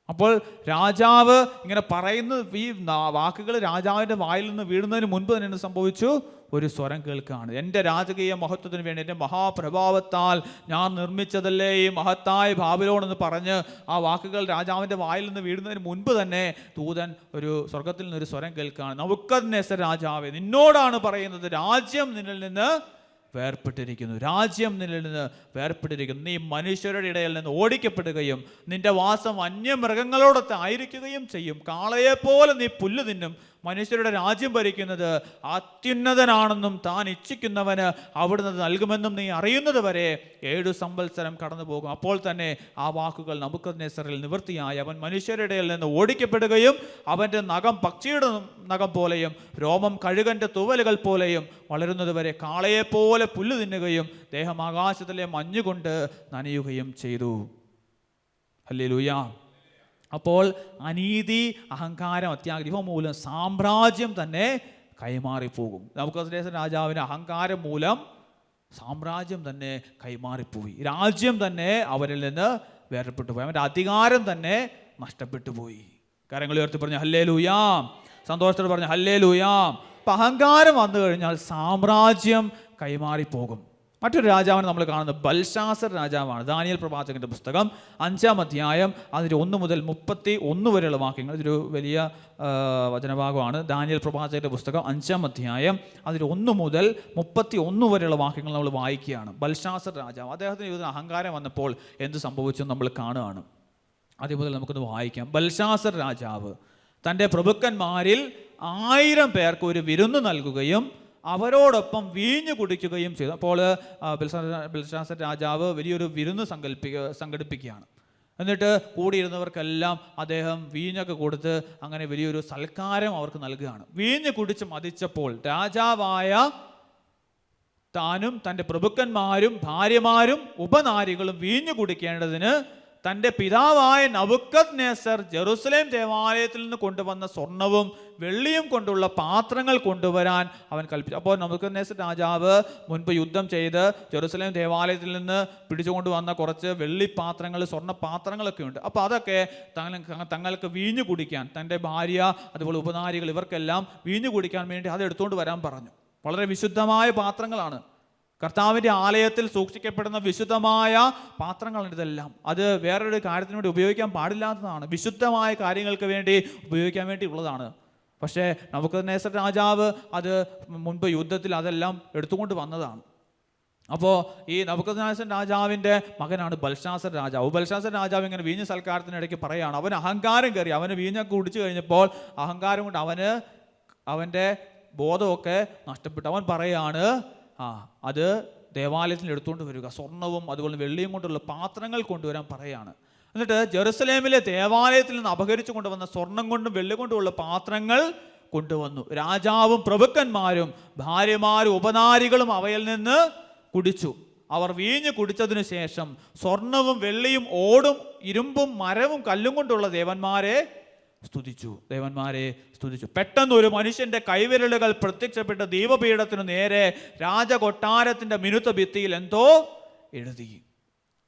അപ്പോൾ രാജാവ് ഇങ്ങനെ പറയുന്ന ഈ വാക്കുകൾ രാജാവിൻ്റെ വായിൽ നിന്ന് വീഴുന്നതിന് മുൻപ് തന്നെ എന്ത് സംഭവിച്ചു? ഒരു സ്വരം കേൾക്കുകയാണ്. എൻ്റെ രാജകീയ മഹത്വത്തിന് വേണ്ടി എൻ്റെ മഹാപ്രഭാവത്താൽ ഞാൻ നിർമ്മിച്ചതല്ലേ ഈ മഹത്തായ ബാബിലോൺ എന്ന് പറഞ്ഞ് ആ വാക്കുകൾ രാജാവിൻ്റെ വായിൽ നിന്ന് വീഴുന്നതിന് മുൻപ് തന്നെ ദൂതൻ സ്വർഗത്തിൽ നിന്നൊരു സ്വരം കേൾക്കുകയാണ്, നബൂഖദ്നേസർ രാജാവേ, നിന്നോടാണ് പറയുന്നത്, രാജ്യം നിന്നിൽ നിന്ന് വേർപെട്ടിരിക്കുന്നു, രാജ്യം നിന്നിൽ നിന്ന് വേർപെട്ടിരിക്കുന്നു. നീ മനുഷ്യരുടെ ഇടയിൽ നിന്ന് ഓടിക്കപ്പെടുകയും നിന്റെ വാസം അന്യമൃഗങ്ങളോടൊത്ത് ആയിരിക്കുകയും ചെയ്യും. കാളയെപ്പോലെ നീ പുല്ല് തിന്നും. മനുഷ്യരുടെ രാജ്യം ഭരിക്കുന്നത് അത്യുന്നതനാണെന്നും താൻ ഇച്ഛിക്കുന്നവന് അവിടുന്ന് നൽകുമെന്നും നീ അറിയുന്നത് വരെ 7 സംവത്സരം കടന്നു പോകും. അപ്പോൾ തന്നെ ആ വാക്കുകൾ നബൂഖദ്നേസറിൽ നിവൃത്തിയായി. അവൻ മനുഷ്യരുടെ ഇടയിൽ നിന്ന് ഓടിക്കപ്പെടുകയും അവൻ്റെ നഖം പക്ഷിയുടെ നഖം പോലെയും രോമം കഴുകൻ്റെ തൂവലുകൾ പോലെയും വളരുന്നത് വരെ കാളയെപ്പോലെ പുല്ല് തിന്നുകയും ദേഹം ആകാശത്തിലെ മഞ്ഞുകൊണ്ട് നനയുകയും ചെയ്തു. ഹല്ലേലൂയ. അപ്പോൾ അനീതി, അഹങ്കാരം, അത്യാഗ്രഹം മൂലം സാമ്രാജ്യം തന്നെ കൈമാറിപ്പോകും. നബൂഖദ്നേസർ രാജാവിന് അഹങ്കാരം മൂലം സാമ്രാജ്യം തന്നെ കൈമാറിപ്പോയി. രാജ്യം തന്നെ അവരിൽ നിന്ന് വേർപെട്ടു പോയി. അവൻ്റെ അധികാരം തന്നെ നഷ്ടപ്പെട്ടു പോയി. കരങ്ങൾ ഉയർത്തി പറഞ്ഞു ഹല്ലേലൂയാ. സന്തോഷത്തോടെ പറഞ്ഞു ഹല്ലേലൂയാ. അപ്പം അഹങ്കാരം വന്നു കഴിഞ്ഞാൽ സാമ്രാജ്യം കൈമാറിപ്പോകും. മറ്റൊരു രാജാവിനെ നമ്മൾ കാണുന്നത് ബൽശാസർ രാജാവാണ്. ദാനിയേൽ പ്രവാചകന്റെ പുസ്തകം 5-ാം അധ്യായം അതിൻ്റെ 1 മുതൽ 31 വരെയുള്ള വാക്യങ്ങൾ. ഇതൊരു വലിയ വചനഭാഗമാണ്. ദാനിയേൽ പ്രവാചകന്റെ പുസ്തകം 5-ാം അധ്യായം അതിൽ 1 മുതൽ 31 വരെയുള്ള വാക്യങ്ങൾ നമ്മൾ വായിക്കുകയാണ്. ബൽശാസർ രാജാവ്, അദ്ദേഹത്തിന് ജീവിതത്തിൽ അഹങ്കാരം വന്നപ്പോൾ എന്ത് സംഭവിച്ചു നമ്മൾ കാണുകയാണ്. അതേ മുതൽ നമുക്കൊന്ന് വായിക്കാം. ബൽശാസർ രാജാവ് തൻ്റെ പ്രഭുക്കന്മാരിൽ 1000 പേർക്ക് ഒരു വിരുന്ന് നൽകുകയും അവരോടൊപ്പം വീഞ്ഞു കുടിക്കുകയും ചെയ്തു. അപ്പോൾ ബൽശാസർ രാജാവ് വലിയൊരു വിരുന്ന് സംഘടിപ്പിക്കുകയാണ്. എന്നിട്ട് കൂടിയിരുന്നവർക്കെല്ലാം അദ്ദേഹം വീഞ്ഞൊക്കെ കൊടുത്ത് അങ്ങനെ വലിയൊരു സൽക്കാരം അവർക്ക് നൽകുകയാണ്. വീഞ്ഞ് കുടിച്ച് മതിച്ചപ്പോൾ രാജാവായ താനും തൻ്റെ പ്രഭുക്കന്മാരും ഭാര്യമാരും ഉപനാരികളും വീഞ്ഞു കുടിക്കേണ്ടതിന് തൻ്റെ പിതാവായ നബൂഖദ്നേസർ ജെറുസലേം ദേവാലയത്തിൽ നിന്ന് കൊണ്ടുവന്ന സ്വർണവും വെള്ളിയും കൊണ്ടുള്ള പാത്രങ്ങൾ കൊണ്ടുവരാൻ അവൻ കൽപ്പിച്ചു. അപ്പോൾ നബൂഖദ്നേസർ രാജാവ് മുൻപ് യുദ്ധം ചെയ്ത് ജെറുസലേം ദേവാലയത്തിൽ നിന്ന് പിടിച്ചുകൊണ്ടുവന്ന കുറച്ച് വെള്ളിപ്പാത്രങ്ങൾ, സ്വർണ്ണപാത്രങ്ങളൊക്കെ ഉണ്ട്. അപ്പോൾ അതൊക്കെ തങ്ങൾക്ക് വീഞ്ഞു കുടിക്കാൻ, തൻ്റെ ഭാര്യ അതുപോലെ ഉപനാരികൾ ഇവർക്കെല്ലാം വീഞ്ഞു കുടിക്കാൻ വേണ്ടി അത് എടുത്തുകൊണ്ട് വരാൻ പറഞ്ഞു. വളരെ വിശുദ്ധമായ പാത്രങ്ങളാണ്. കർത്താവിൻ്റെ ആലയത്തിൽ സൂക്ഷിക്കപ്പെടുന്ന വിശുദ്ധമായ പാത്രങ്ങളാണ് ഇതെല്ലാം. അത് വേറൊരു കാര്യത്തിന് വേണ്ടി ഉപയോഗിക്കാൻ പാടില്ലാത്തതാണ്. വിശുദ്ധമായ കാര്യങ്ങൾക്ക് വേണ്ടി ഉപയോഗിക്കാൻ വേണ്ടി ഉള്ളതാണ്. പക്ഷേ നബൂഖദ്നേസർ രാജാവ് അത് മുൻപ് യുദ്ധത്തിൽ അതെല്ലാം എടുത്തുകൊണ്ട് വന്നതാണ്. അപ്പോൾ ഈ നബൂഖദ്നേസർ രാജാവിൻ്റെ മകനാണ് ബൽശാസർ രാജാവ്. ബൽശാസർ രാജാവ് ഇങ്ങനെ വീഞ്ഞ് സൽക്കാരത്തിനിടയ്ക്ക് പറയുകയാണ്. അവന് അഹങ്കാരം കയറി. അവന് വീഞ്ഞൊക്കെ കുടിച്ചു കഴിഞ്ഞപ്പോൾ അഹങ്കാരം കൊണ്ട് അവൻ്റെ ബോധമൊക്കെ നഷ്ടപ്പെട്ടു. അവൻ പറയാണ്, അത് ദേവാലയത്തിൽ എടുത്തുകൊണ്ട് വരിക, സ്വർണവും അതുപോലെ വെള്ളിയും കൊണ്ടുള്ള പാത്രങ്ങൾ കൊണ്ടുവരാൻ പറയാണ്. എന്നിട്ട് ജെറുസലേമിലെ ദേവാലയത്തിൽ നിന്ന് അപഹരിച്ചു കൊണ്ടുവന്ന സ്വർണം കൊണ്ടും വെള്ളി കൊണ്ടുമുള്ള പാത്രങ്ങൾ കൊണ്ടുവന്നു. രാജാവും പ്രഭുക്കന്മാരും ഭാര്യമാരും ഉപനാരികളും അവയിൽ നിന്ന് കുടിച്ചു. അവർ വീഞ്ഞ് കുടിച്ചതിനു ശേഷം സ്വർണവും വെള്ളിയും ഓടും ഇരുമ്പും മരവും കല്ലും കൊണ്ടുള്ള ദേവന്മാരെ സ്തുതിച്ചു. പെട്ടെന്ന് ഒരു മനുഷ്യന്റെ കൈവിരലുകൾ പ്രത്യക്ഷപ്പെട്ട ദീപപീഠത്തിനു നേരെ രാജകൊട്ടാരത്തിന്റെ മിനുത്ത ഭിത്തിയിൽ എന്തോ എഴുതി.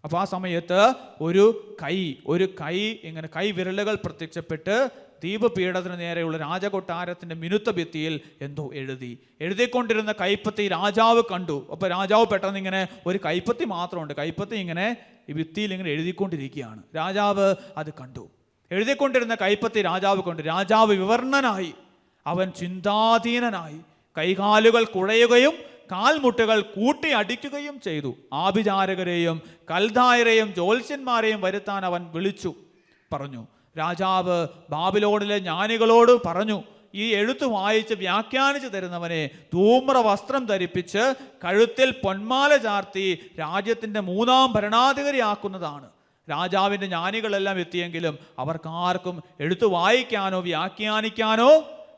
അപ്പോൾ ആ സമയത്ത് ഒരു കൈ ഇങ്ങനെ കൈവിരലുകൾ പ്രത്യക്ഷപ്പെട്ട് ദീപപീഠത്തിന് നേരെയുള്ള രാജകൊട്ടാരത്തിന്റെ മിനുത്ത ഭിത്തിയിൽ എന്തോ എഴുതിക്കൊണ്ടിരുന്ന കൈപ്പത്തി രാജാവ് കണ്ടു. അപ്പോൾ രാജാവ് പെട്ടെന്ന് ഇങ്ങനെ ഒരു കൈപ്പത്തി മാത്രമുണ്ട്, കൈപ്പത്തി ഇങ്ങനെ ഈ ഭിത്തിയിൽ ഇങ്ങനെ എഴുതിക്കൊണ്ടിരിക്കുകയാണ്. രാജാവ് അത് കണ്ടു. എഴുതിക്കൊണ്ടിരുന്ന കൈപ്പത്തി രാജാവ് കണ്ടു. രാജാവ് വിവർണനായി, അവൻ ചിന്താധീനനായി, കൈകാലുകൾ കുഴയുകയും കാൽമുട്ടുകൾ കൂട്ടി അടിക്കുകയും ചെയ്തു. ആഭിചാരകരെയും കൽദായരെയും ജ്യോത്സ്യന്മാരെയും വരുത്താൻ അവൻ വിളിച്ചു പറഞ്ഞു. രാജാവ് ബാബിലോണിലെ ജ്ഞാനികളോട് പറഞ്ഞു, ഈ എഴുത്ത് വായിച്ച് വ്യാഖ്യാനിച്ചു തരുന്നവനെ ധൂമ്ര വസ്ത്രം ധരിപ്പിച്ച് കഴുത്തിൽ പൊന്മാല ചാർത്തി രാജ്യത്തിൻ്റെ 3-ാം ഭരണാധികാരിയാക്കുന്നതാണ്. രാജാവിൻ്റെ ജ്ഞാനികളെല്ലാം എത്തിയെങ്കിലും അവർക്കാർക്കും എഴുത്ത് വായിക്കാനോ വ്യാഖ്യാനിക്കാനോ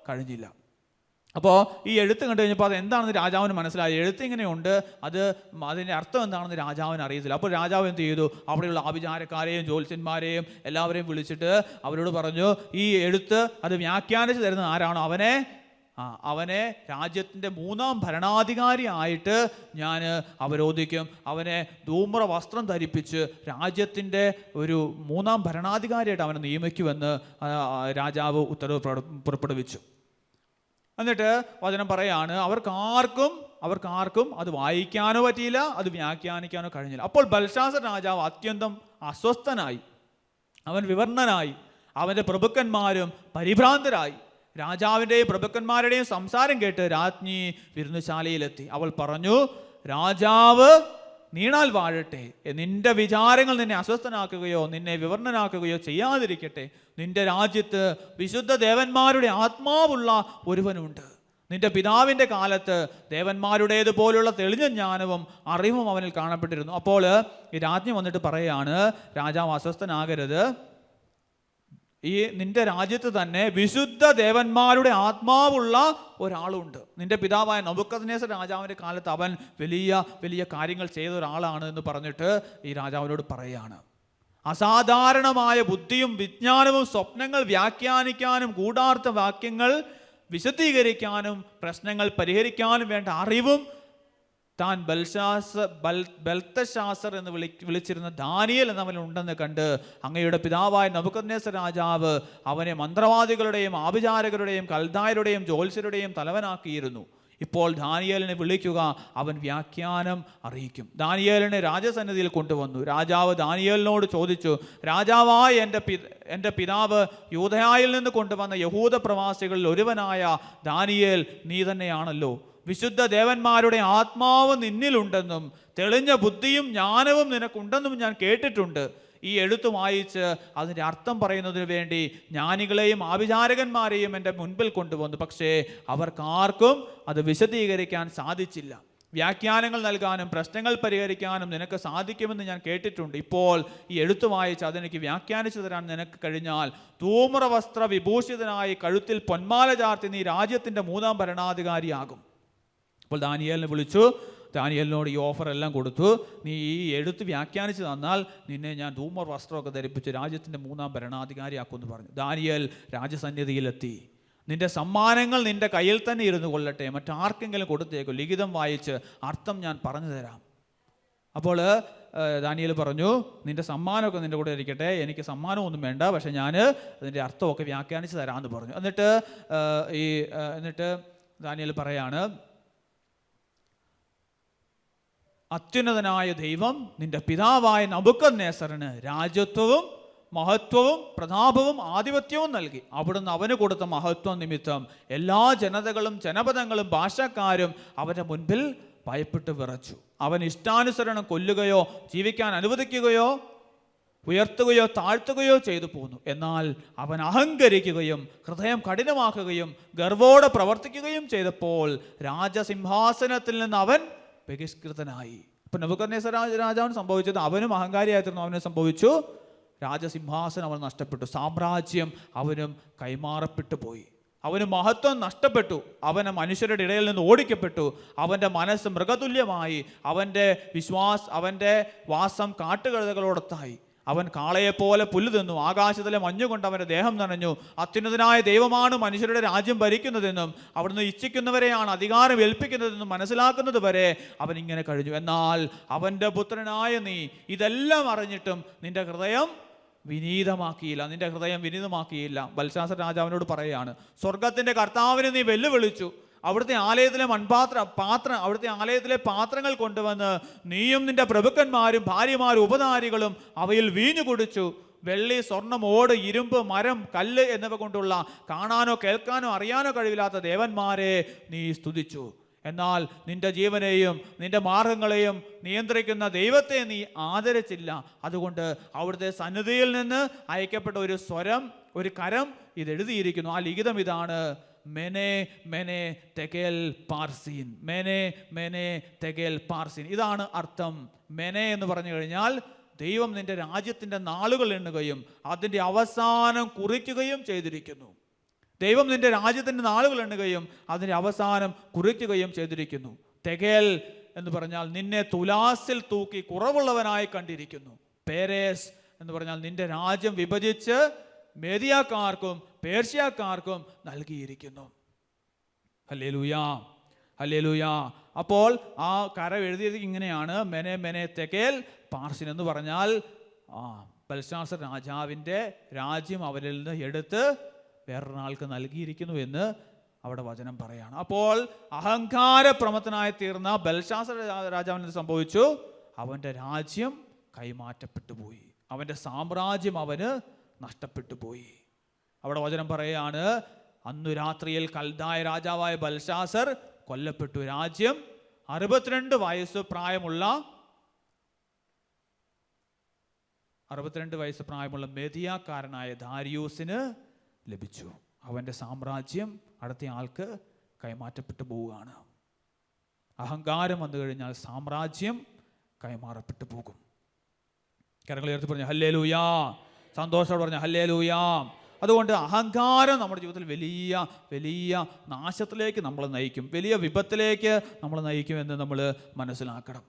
കഴിഞ്ഞില്ല. അപ്പോൾ ഈ എഴുത്ത് കണ്ടു കഴിഞ്ഞപ്പോൾ അത് എന്താണെന്ന് രാജാവിന് മനസ്സിലായി. എഴുത്ത് ഇങ്ങനെയുണ്ട്, അതിൻ്റെ അർത്ഥം എന്താണെന്ന് രാജാവിന് അറിയത്തില്ല. അപ്പോൾ രാജാവ് എന്ത് ചെയ്തു? അവിടെയുള്ള ആഭിചാരക്കാരെയും ജ്യോത്സ്യന്മാരെയും എല്ലാവരെയും വിളിച്ചിട്ട് അവരോട് പറഞ്ഞു, ഈ എഴുത്ത് അത് വ്യാഖ്യാനിച്ച് തരുന്നത് ആരാണോ അവനെ രാജ്യത്തിൻ്റെ 3-ാം ഭരണാധികാരി ആയിട്ട് ഞാൻ അവരോധിക്കും. അവനെ ധൂമ്ര വസ്ത്രം ധരിപ്പിച്ച് രാജ്യത്തിൻ്റെ ഒരു 3-ാം ഭരണാധികാരിയായിട്ട് അവനെ നിയമിക്കുമെന്ന് രാജാവ് ഉത്തരവ് പുറപ്പെടുവിച്ചു. എന്നിട്ട് വചനം പറയാണ്, അവർക്കാർക്കും അത് വായിക്കാനോ പറ്റിയില്ല, അത് വ്യാഖ്യാനിക്കാനോ കഴിഞ്ഞില്ല. അപ്പോൾ ബൽശാസർ രാജാവ് അത്യന്തം അസ്വസ്ഥനായി, അവൻ വിവർണനായി, അവൻ്റെ പ്രഭുക്കന്മാരും പരിഭ്രാന്തരായി. രാജാവിൻ്റെയും പ്രഭുക്കന്മാരുടെയും സംസാരം കേട്ട് രാജ്ഞി വിരുന്നുശാലയിലെത്തി. അവൾ പറഞ്ഞു, രാജാവ് നീണാൽ വാഴട്ടെ. നിന്റെ വിചാരങ്ങൾ നിന്നെ അസ്വസ്ഥനാക്കുകയോ നിന്നെ വിവർണനാക്കുകയോ ചെയ്യാതിരിക്കട്ടെ. നിന്റെ രാജ്യത്ത് വിശുദ്ധ ദേവന്മാരുടെ ആത്മാവുള്ള ഒരുവനുണ്ട്. നിന്റെ പിതാവിൻ്റെ കാലത്ത് ദേവന്മാരുടേതുപോലുള്ള തെളിഞ്ഞ ജ്ഞാനവും അറിവും അവനിൽ കാണപ്പെട്ടിരുന്നു. അപ്പോൾ ഈ രാജ്ഞി വന്നിട്ട് പറയാണ്, രാജാവ് അസ്വസ്ഥനാകരുത്, നിന്റെ രാജ്യത്ത് തന്നെ വിശുദ്ധ ദേവന്മാരുടെ ആത്മാവുള്ള ഒരാളുണ്ട്. നിന്റെ പിതാവായ നബൂഖദ്നേസർ രാജാവിൻ്റെ കാലത്ത് അവൻ വലിയ വലിയ കാര്യങ്ങൾ ചെയ്ത ഒരാളാണ് എന്ന് പറഞ്ഞിട്ട് ഈ രാജാവിനോട് പറയുകയാണ്. അസാധാരണമായ ബുദ്ധിയും വിജ്ഞാനവും സ്വപ്നങ്ങൾ വ്യാഖ്യാനിക്കാനും ഗൂഢാർത്ഥ വാക്യങ്ങൾ വിശദീകരിക്കാനും പ്രശ്നങ്ങൾ പരിഹരിക്കാനും വേണ്ട അറിവും താൻ ബെൽത്തശാസർ എന്ന് വിളിച്ചിരുന്ന ദാനിയേൽ എന്നവൻ ഉണ്ടെന്ന് കണ്ട് അങ്ങയുടെ പിതാവായ നബൂഖദ്നേസർ രാജാവ് അവനെ മന്ത്രവാദികളുടെയും ആഭിചാരകരുടെയും കൽദായരുടെയും ജ്യോത്സ്യരുടെയും തലവനാക്കിയിരുന്നു. ഇപ്പോൾ ദാനിയേലിനെ വിളിക്കുക, അവൻ വ്യാഖ്യാനം അറിയിക്കും. ദാനിയേലിനെ രാജസന്നിധിയിൽ കൊണ്ടുവന്നു. രാജാവ് ദാനിയേലിനോട് ചോദിച്ചു, രാജാവായ എൻ്റെ പിതാവ് യൂദയായിൽ നിന്ന് കൊണ്ടുവന്ന യഹൂദ പ്രവാസികളിൽ ഒരുവനായ ദാനിയേൽ നീ തന്നെയാണല്ലോ. വിശുദ്ധ ദേവന്മാരുടെ ആത്മാവ് നിന്നിലുണ്ടെന്നും തെളിഞ്ഞ ബുദ്ധിയും ജ്ഞാനവും നിനക്കുണ്ടെന്നും ഞാൻ കേട്ടിട്ടുണ്ട്. ഈ എഴുത്ത് വായിച്ച് അതിൻ്റെ അർത്ഥം പറയുന്നതിന് വേണ്ടി ജ്ഞാനികളെയും ആഭിചാരകന്മാരെയും എൻ്റെ മുൻപിൽ കൊണ്ടുവന്നു. പക്ഷേ അവർക്കാർക്കും അത് വിശദീകരിക്കാൻ സാധിച്ചില്ല. വ്യാഖ്യാനങ്ങൾ നൽകാനും പ്രശ്നങ്ങൾ പരിഹരിക്കാനും നിനക്ക് സാധിക്കുമെന്ന് ഞാൻ കേട്ടിട്ടുണ്ട്. ഇപ്പോൾ ഈ എഴുത്ത് വായിച്ച് അതെനിക്ക് വ്യാഖ്യാനിച്ചു തരാൻ നിനക്ക് കഴിഞ്ഞാൽ ധൂമ്രവസ്ത്ര വിഭൂഷിതനായി കഴുത്തിൽ പൊന്മാല ചാർത്തി നീ രാജ്യത്തിൻ്റെ 3ാം ഭരണാധികാരിയാകും. അപ്പോൾ ദാനിയേലിനെ വിളിച്ചു, ദാനിയേലിനോട് ഈ ഓഫർ എല്ലാം കൊടുത്തു. നീ ഈ എഴുത്ത് വ്യാഖ്യാനിച്ച് തന്നാൽ നിന്നെ ഞാൻ ധൂമ്ര വസ്ത്രമൊക്കെ ധരിപ്പിച്ച് രാജ്യത്തിൻ്റെ 3ാം ഭരണാധികാരിയാക്കുമെന്ന് പറഞ്ഞു. ദാനിയേൽ രാജസന്നിധിയിലെത്തി. നിന്റെ സമ്മാനങ്ങൾ നിന്റെ കയ്യിൽ തന്നെ ഇരുന്നു കൊള്ളട്ടെ, മറ്റാർക്കെങ്കിലും കൊടുത്തേക്കോ, ലിഖിതം വായിച്ച് അർത്ഥം ഞാൻ പറഞ്ഞു തരാം. അപ്പോൾ ദാനിയേൽ പറഞ്ഞു, നിന്റെ സമ്മാനമൊക്കെ നിന്റെ കൂടെ ഇരിക്കട്ടെ, എനിക്ക് സമ്മാനമൊന്നും വേണ്ട, പക്ഷെ ഞാൻ അതിൻ്റെ അർത്ഥമൊക്കെ വ്യാഖ്യാനിച്ച് തരാമെന്ന് പറഞ്ഞു. എന്നിട്ട് ദാനിയേൽ പറയാണ്, അത്യുന്നതനായ ദൈവം നിന്റെ പിതാവായ നബൂഖദ്നേസറിന് രാജ്യത്വവും മഹത്വവും പ്രതാപവും ആധിപത്യവും നൽകി. അവിടുന്ന് അവന് കൊടുത്ത മഹത്വം നിമിത്തം എല്ലാ ജനതകളും ജനപദങ്ങളും ഭാഷക്കാരും അവൻ്റെ മുൻപിൽ ഭയപ്പെട്ട് വിറച്ചു. അവൻ ഇഷ്ടാനുസരണം കൊല്ലുകയോ ജീവിക്കാൻ അനുവദിക്കുകയോ ഉയർത്തുകയോ താഴ്ത്തുകയോ ചെയ്തു പോന്നു. എന്നാൽ അവൻ അഹങ്കരിക്കുകയും ഹൃദയം കഠിനമാക്കുകയും ഗർവോടെ പ്രവർത്തിക്കുകയും ചെയ്തപ്പോൾ രാജസിംഹാസനത്തിൽ നിന്ന് അവൻ ബഹിഷ്കൃതനായി. ഇപ്പം നബൂഖദ്നേസർ രാജാവിന് സംഭവിച്ചത് അവനും അഹങ്കാരിയായിരുന്നു. അവന് സംഭവിച്ചു, രാജസിംഹാസനം അവൻ നഷ്ടപ്പെട്ടു, സാമ്രാജ്യം അവനും കൈമാറപ്പെട്ടു പോയി. അവന് മഹത്വം നഷ്ടപ്പെട്ടു, അവനെ മനുഷ്യരുടെ ഇടയിൽ നിന്ന് ഓടിക്കപ്പെട്ടു, അവൻ്റെ മനസ്സ് മൃഗതുല്യമായി, അവൻ്റെ വാസം കാട്ടുകഴുതകളോടൊത്തായി. അവൻ കാളയെപ്പോലെ പുല്ല് തിന്നു, ആകാശത്തിലെ മഞ്ഞുകൊണ്ട് അവൻ്റെ ദേഹം നനഞ്ഞു. അത്യുന്നതനായ ദൈവമാണ് മനുഷ്യരുടെ രാജ്യം ഭരിക്കുന്നതെന്നും അവിടുന്ന് ഇച്ഛിക്കുന്നവരെയാണ് അധികാരം ഏൽപ്പിക്കുന്നതെന്നും മനസ്സിലാക്കുന്നത് വരെ അവൻ ഇങ്ങനെ കഴിഞ്ഞു. എന്നാൽ അവൻ്റെ പുത്രനായ നീ ഇതെല്ലാം അറിഞ്ഞിട്ടും നിന്റെ ഹൃദയം വിനീതമാക്കിയില്ല. ബൽശാസർ രാജാവിനോട് പറയുകയാണ്, സ്വർഗത്തിൻ്റെ കർത്താവിനെ നീ വെല്ലുവിളിച്ചു. അവിടുത്തെ ആലയത്തിലെ അവിടുത്തെ ആലയത്തിലെ പാത്രങ്ങൾ കൊണ്ടുവന്ന് നീയും നിന്റെ പ്രഭുക്കന്മാരും ഭാര്യമാരും ഉപധാരികളും അവയിൽ വീഞ്ഞു കുടിച്ചു. വെള്ളി, സ്വർണം, ഓട്, ഇരുമ്പ്, മരം, കല്ല് എന്നിവ കൊണ്ടുള്ള കാണാനോ കേൾക്കാനോ അറിയാനോ കഴിവില്ലാത്ത ദേവന്മാരെ നീ സ്തുതിച്ചു. എന്നാൽ നിന്റെ ജീവനെയും നിന്റെ മാർഗങ്ങളെയും നിയന്ത്രിക്കുന്ന ദൈവത്തെ നീ ആദരിച്ചില്ല. അതുകൊണ്ട് അവിടുത്തെ സന്നിധിയിൽ നിന്ന് അയക്കപ്പെട്ട ഒരു കരം ഇത് എഴുതിയിരിക്കുന്നു. ആ ലിഖിതം ഇതാണ്: മെനെ മെനെ തെകേൽ പാർസീൻ. മെനെ മെനെ തെകേൽ പാർസീൻ. ഇതാണ് അർത്ഥം. മെനെ എന്ന് പറഞ്ഞു കഴിഞ്ഞാൽ ദൈവം നിന്റെ രാജ്യത്തിൻ്റെ നാളുകൾ എണ്ണുകയും അതിൻ്റെ അവസാനം കുറിക്കുകയും ചെയ്തിരിക്കുന്നു. ദൈവം നിന്റെ രാജ്യത്തിൻ്റെ നാളുകൾ എണ്ണുകയും അതിൻ്റെ അവസാനം കുറിക്കുകയും ചെയ്തിരിക്കുന്നു. തെകേൽ എന്ന് പറഞ്ഞാൽ നിന്നെ തുലാസിൽ തൂക്കി കുറവുള്ളവനായി കണ്ടിരിക്കുന്നു. പേരേസ് എന്ന് പറഞ്ഞാൽ നിന്റെ രാജ്യം വിഭജിച്ച് മേദിയാക്കാർക്കും പേർഷ്യക്കാർക്കും നൽകിയിരിക്കുന്നു. ഹല്ലേലൂയാ, ഹല്ലേലൂയാ. അപ്പോൾ ആ കരം എഴുതിയത് ഇങ്ങനെയാണ്: മെനെ മെനെ തെകേൽ പാർസിൻ എന്ന് പറഞ്ഞാൽ ബൽശാസർ രാജാവിൻ്റെ രാജ്യം അവരിൽ നിന്ന് എടുത്ത് വേറൊരാൾക്ക് നൽകിയിരിക്കുന്നു എന്ന് അവിടെ വചനം പറയാണ്. അപ്പോൾ അഹങ്കാരപ്രമത്തനായി തീർന്ന ബൽശാസർ രാജാവിന് സംഭവിച്ചു, അവൻ്റെ രാജ്യം കൈമാറ്റപ്പെട്ടു പോയി, അവൻ്റെ സാമ്രാജ്യം അവന് നഷ്ടപ്പെട്ടു പോയി. അവിടെ വചനം പറയുകയാണ്, അന്നു രാത്രിയിൽ കൽദായ രാജാവായ ബൽശാസർ കൊല്ലപ്പെട്ടു. രാജ്യം 62 വയസ്സ് പ്രായമുള്ള മെദിയാക്കാരനായ ദാരിയൂസിന് ലഭിച്ചു. അവൻ്റെ സാമ്രാജ്യം അടുത്ത ആൾക്ക് കൈമാറ്റപ്പെട്ടു പോവുകയാണ്. അഹങ്കാരം വന്നു കഴിഞ്ഞാൽ സാമ്രാജ്യം കൈമാറപ്പെട്ടു പോകും. കരങ്ങൾ ഉയർത്തി പറഞ്ഞു ഹല്ലേലൂയാ. സന്തോഷത്തോടെ പറഞ്ഞു ഹല്ലേലൂയാ. അതുകൊണ്ട് അഹങ്കാരം നമ്മുടെ ജീവിതത്തിൽ വലിയ വലിയ നാശത്തിലേക്ക് നമ്മളെ നയിക്കും, വലിയ വിപത്തിലേക്ക് നമ്മളെ നയിക്കുമെന്ന് നമ്മൾ മനസ്സിലാക്കണം.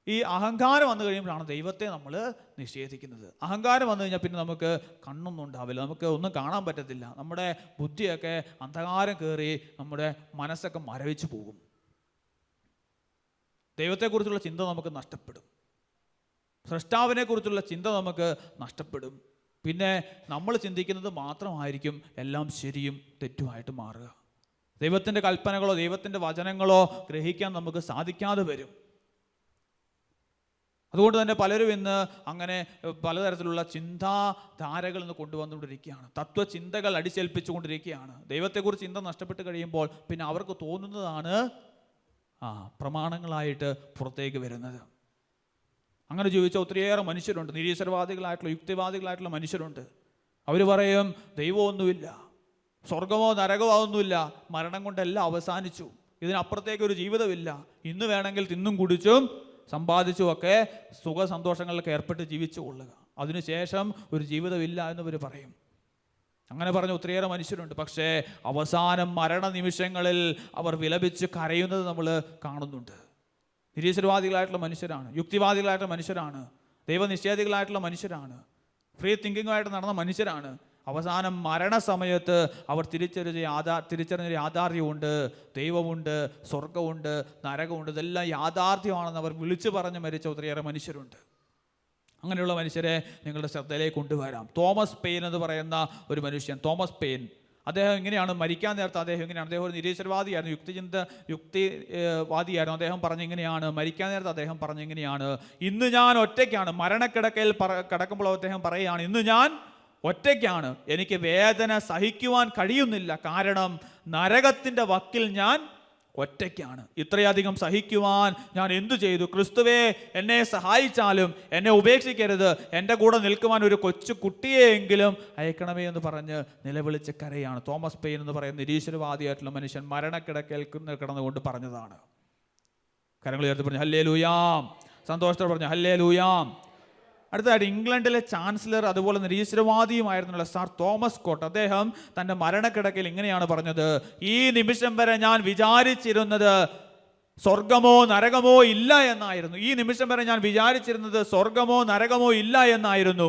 ഈ അഹങ്കാരം വന്നു കഴിയുമ്പോഴാണ് ദൈവത്തെ നമ്മൾ നിഷേധിക്കുന്നത്. അഹങ്കാരം വന്നു കഴിഞ്ഞാൽ പിന്നെ നമുക്ക് കണ്ണൊന്നും ഉണ്ടാവില്ല, നമുക്ക് ഒന്നും കാണാൻ പറ്റത്തില്ല, നമ്മുടെ ബുദ്ധിയൊക്കെ അന്ധകാരം കയറി നമ്മുടെ മനസ്സൊക്കെ മരവിച്ചു പോകും. ദൈവത്തെക്കുറിച്ചുള്ള ചിന്ത നമുക്ക് നഷ്ടപ്പെടും. സ്രഷ്ടാവിനെക്കുറിച്ചുള്ള ചിന്ത നമുക്ക് നഷ്ടപ്പെടും. പിന്നെ നമ്മൾ ചിന്തിക്കുന്നത് മാത്രമായിരിക്കും എല്ലാം ശരിയും തെറ്റുമായിട്ട് മാറുക. ദൈവത്തിൻ്റെ കൽപ്പനകളോ ദൈവത്തിൻ്റെ വചനങ്ങളോ ഗ്രഹിക്കാൻ നമുക്ക് സാധിക്കാതെ വരും. അതുകൊണ്ട് തന്നെ പലരും ഇന്ന് അങ്ങനെ പലതരത്തിലുള്ള ചിന്താധാരകൾ ഇന്ന് കൊണ്ടുവന്നുകൊണ്ടിരിക്കുകയാണ്. തത്വചിന്തകൾ അടിച്ചേൽപ്പിച്ചുകൊണ്ടിരിക്കുകയാണ്. ദൈവത്തെക്കുറിച്ച് ചിന്ത നഷ്ടപ്പെട്ട് കഴിയുമ്പോൾ പിന്നെ അവർക്ക് തോന്നുന്നതാണ് പ്രമാണങ്ങളായിട്ട് പുറത്തേക്ക് വരുന്നത്. അങ്ങനെ ജീവിച്ച ഒത്തിരിയേറെ മനുഷ്യരുണ്ട്. നിരീശ്വരവാദികളായിട്ടുള്ള യുക്തിവാദികളായിട്ടുള്ള മനുഷ്യരുണ്ട്. അവർ പറയും ദൈവമൊന്നുമില്ല, സ്വർഗമോ നരകമോ ഒന്നുമില്ല, മരണം കൊണ്ടെല്ലാം അവസാനിച്ചു, ഇതിനപ്പുറത്തേക്കൊരു ജീവിതമില്ല, ഇന്ന് വേണമെങ്കിൽ തിന്നും കുടിച്ചും സമ്പാദിച്ചുമൊക്കെ സുഖ സന്തോഷങ്ങളിലൊക്കെ ഏർപ്പെട്ട് ജീവിച്ചു കൊള്ളുക, അതിനുശേഷം ഒരു ജീവിതമില്ല എന്നിവർ പറയും. അങ്ങനെ പറഞ്ഞ ഒത്തിരിയേറെ മനുഷ്യരുണ്ട്. പക്ഷേ അവസാനം മരണനിമിഷങ്ങളിൽ അവർ വിലപിച്ച് കരയുന്നത് നമ്മൾ കാണുന്നുണ്ട്. നിരീശ്വരവാദികളായിട്ടുള്ള മനുഷ്യരാണ്, യുക്തിവാദികളായിട്ടുള്ള മനുഷ്യരാണ്, ദൈവനിഷേധികളായിട്ടുള്ള മനുഷ്യരാണ്, ഫ്രീ തിങ്കിങ്ങുമായിട്ട് നടന്ന മനുഷ്യരാണ്. അവസാനം മരണസമയത്ത് അവർ തിരിച്ചറിഞ്ഞ യാഥാർത്ഥ്യമുണ്ട്, ദൈവമുണ്ട്, സ്വർഗമുണ്ട്, നരകമുണ്ട്, ഇതെല്ലാം യാഥാർത്ഥ്യമാണെന്ന് അവർ വിളിച്ചു പറഞ്ഞ് മരിച്ച ഒത്തിരിയേറെ മനുഷ്യരുണ്ട്. അങ്ങനെയുള്ള മനുഷ്യരെ നിങ്ങളുടെ ശ്രദ്ധയിലേക്ക് കൊണ്ടുവരാം. തോമസ് പെയിൻ എന്ന് പറയുന്ന ഒരു മനുഷ്യൻ, തോമസ് പെയിൻ, അദ്ദേഹം ഇങ്ങനെയാണ് മരിക്കാൻ നേരത്തെ അദ്ദേഹം ഇങ്ങനെയാണ്, അദ്ദേഹം ഒരു നിരീശ്വരവാദിയായിരുന്നു, യുക്തിവാദിയായിരുന്നു. അദ്ദേഹം പറഞ്ഞിങ്ങനെയാണ്, മരിക്കാൻ നേരത്തെ അദ്ദേഹം പറഞ്ഞിങ്ങനെയാണ്, ഇന്ന് ഞാൻ ഒറ്റയ്ക്കാണ്. മരണക്കിടക്കയിൽ കിടക്കുമ്പോൾ അദ്ദേഹം പറയുകയാണ്, ഇന്ന് ഞാൻ ഒറ്റയ്ക്കാണ്, എനിക്ക് വേദന സഹിക്കുവാൻ കഴിയുന്നില്ല, കാരണം നരകത്തിൻ്റെ വക്കിൽ ഞാൻ ഒറ്റയ്ക്കാണ്. ഇത്രയധികം സഹിക്കുവാൻ ഞാൻ എന്തു ചെയ്തു? ക്രിസ്തുവേ എന്നെ സഹായിച്ചാലും എന്നെ ഉപേക്ഷിക്കരുത്, എൻ്റെ കൂടെ നിൽക്കുവാൻ ഒരു കൊച്ചു കുട്ടിയെങ്കിലും അയക്കണമേ എന്ന് പറഞ്ഞ് നിലവിളിച്ച് കരയാണ്. തോമസ് പെയിൻ എന്ന് പറയുന്ന നിരീശ്വരവാദിയായിട്ടുള്ള മനുഷ്യൻ മരണക്കിടക്കയിൽ കിടന്നുകൊണ്ട് പറഞ്ഞതാണ്. കരങ്ങൾ ഉയർത്തി പറഞ്ഞു ഹല്ലേലൂയാം, സന്തോഷത്തോടെ പറഞ്ഞു ഹല്ലേലൂയാം. അടുത്തതായിട്ട് ഇംഗ്ലണ്ടിലെ ചാൻസലർ അതുപോലെ നിരീശ്വരവാദിയുമായിരുന്നുള്ള സർ തോമസ് കോട്ട്, അദ്ദേഹം തൻ്റെ മരണക്കിടക്കയിൽ ഇങ്ങനെയാണ് പറഞ്ഞത്, ഈ നിമിഷം വരെ ഞാൻ വിചാരിച്ചിരുന്നത് സ്വർഗമോ നരകമോ ഇല്ല എന്നായിരുന്നു. ഈ നിമിഷം വരെ ഞാൻ വിചാരിച്ചിരുന്നത് സ്വർഗമോ നരകമോ ഇല്ല എന്നായിരുന്നു.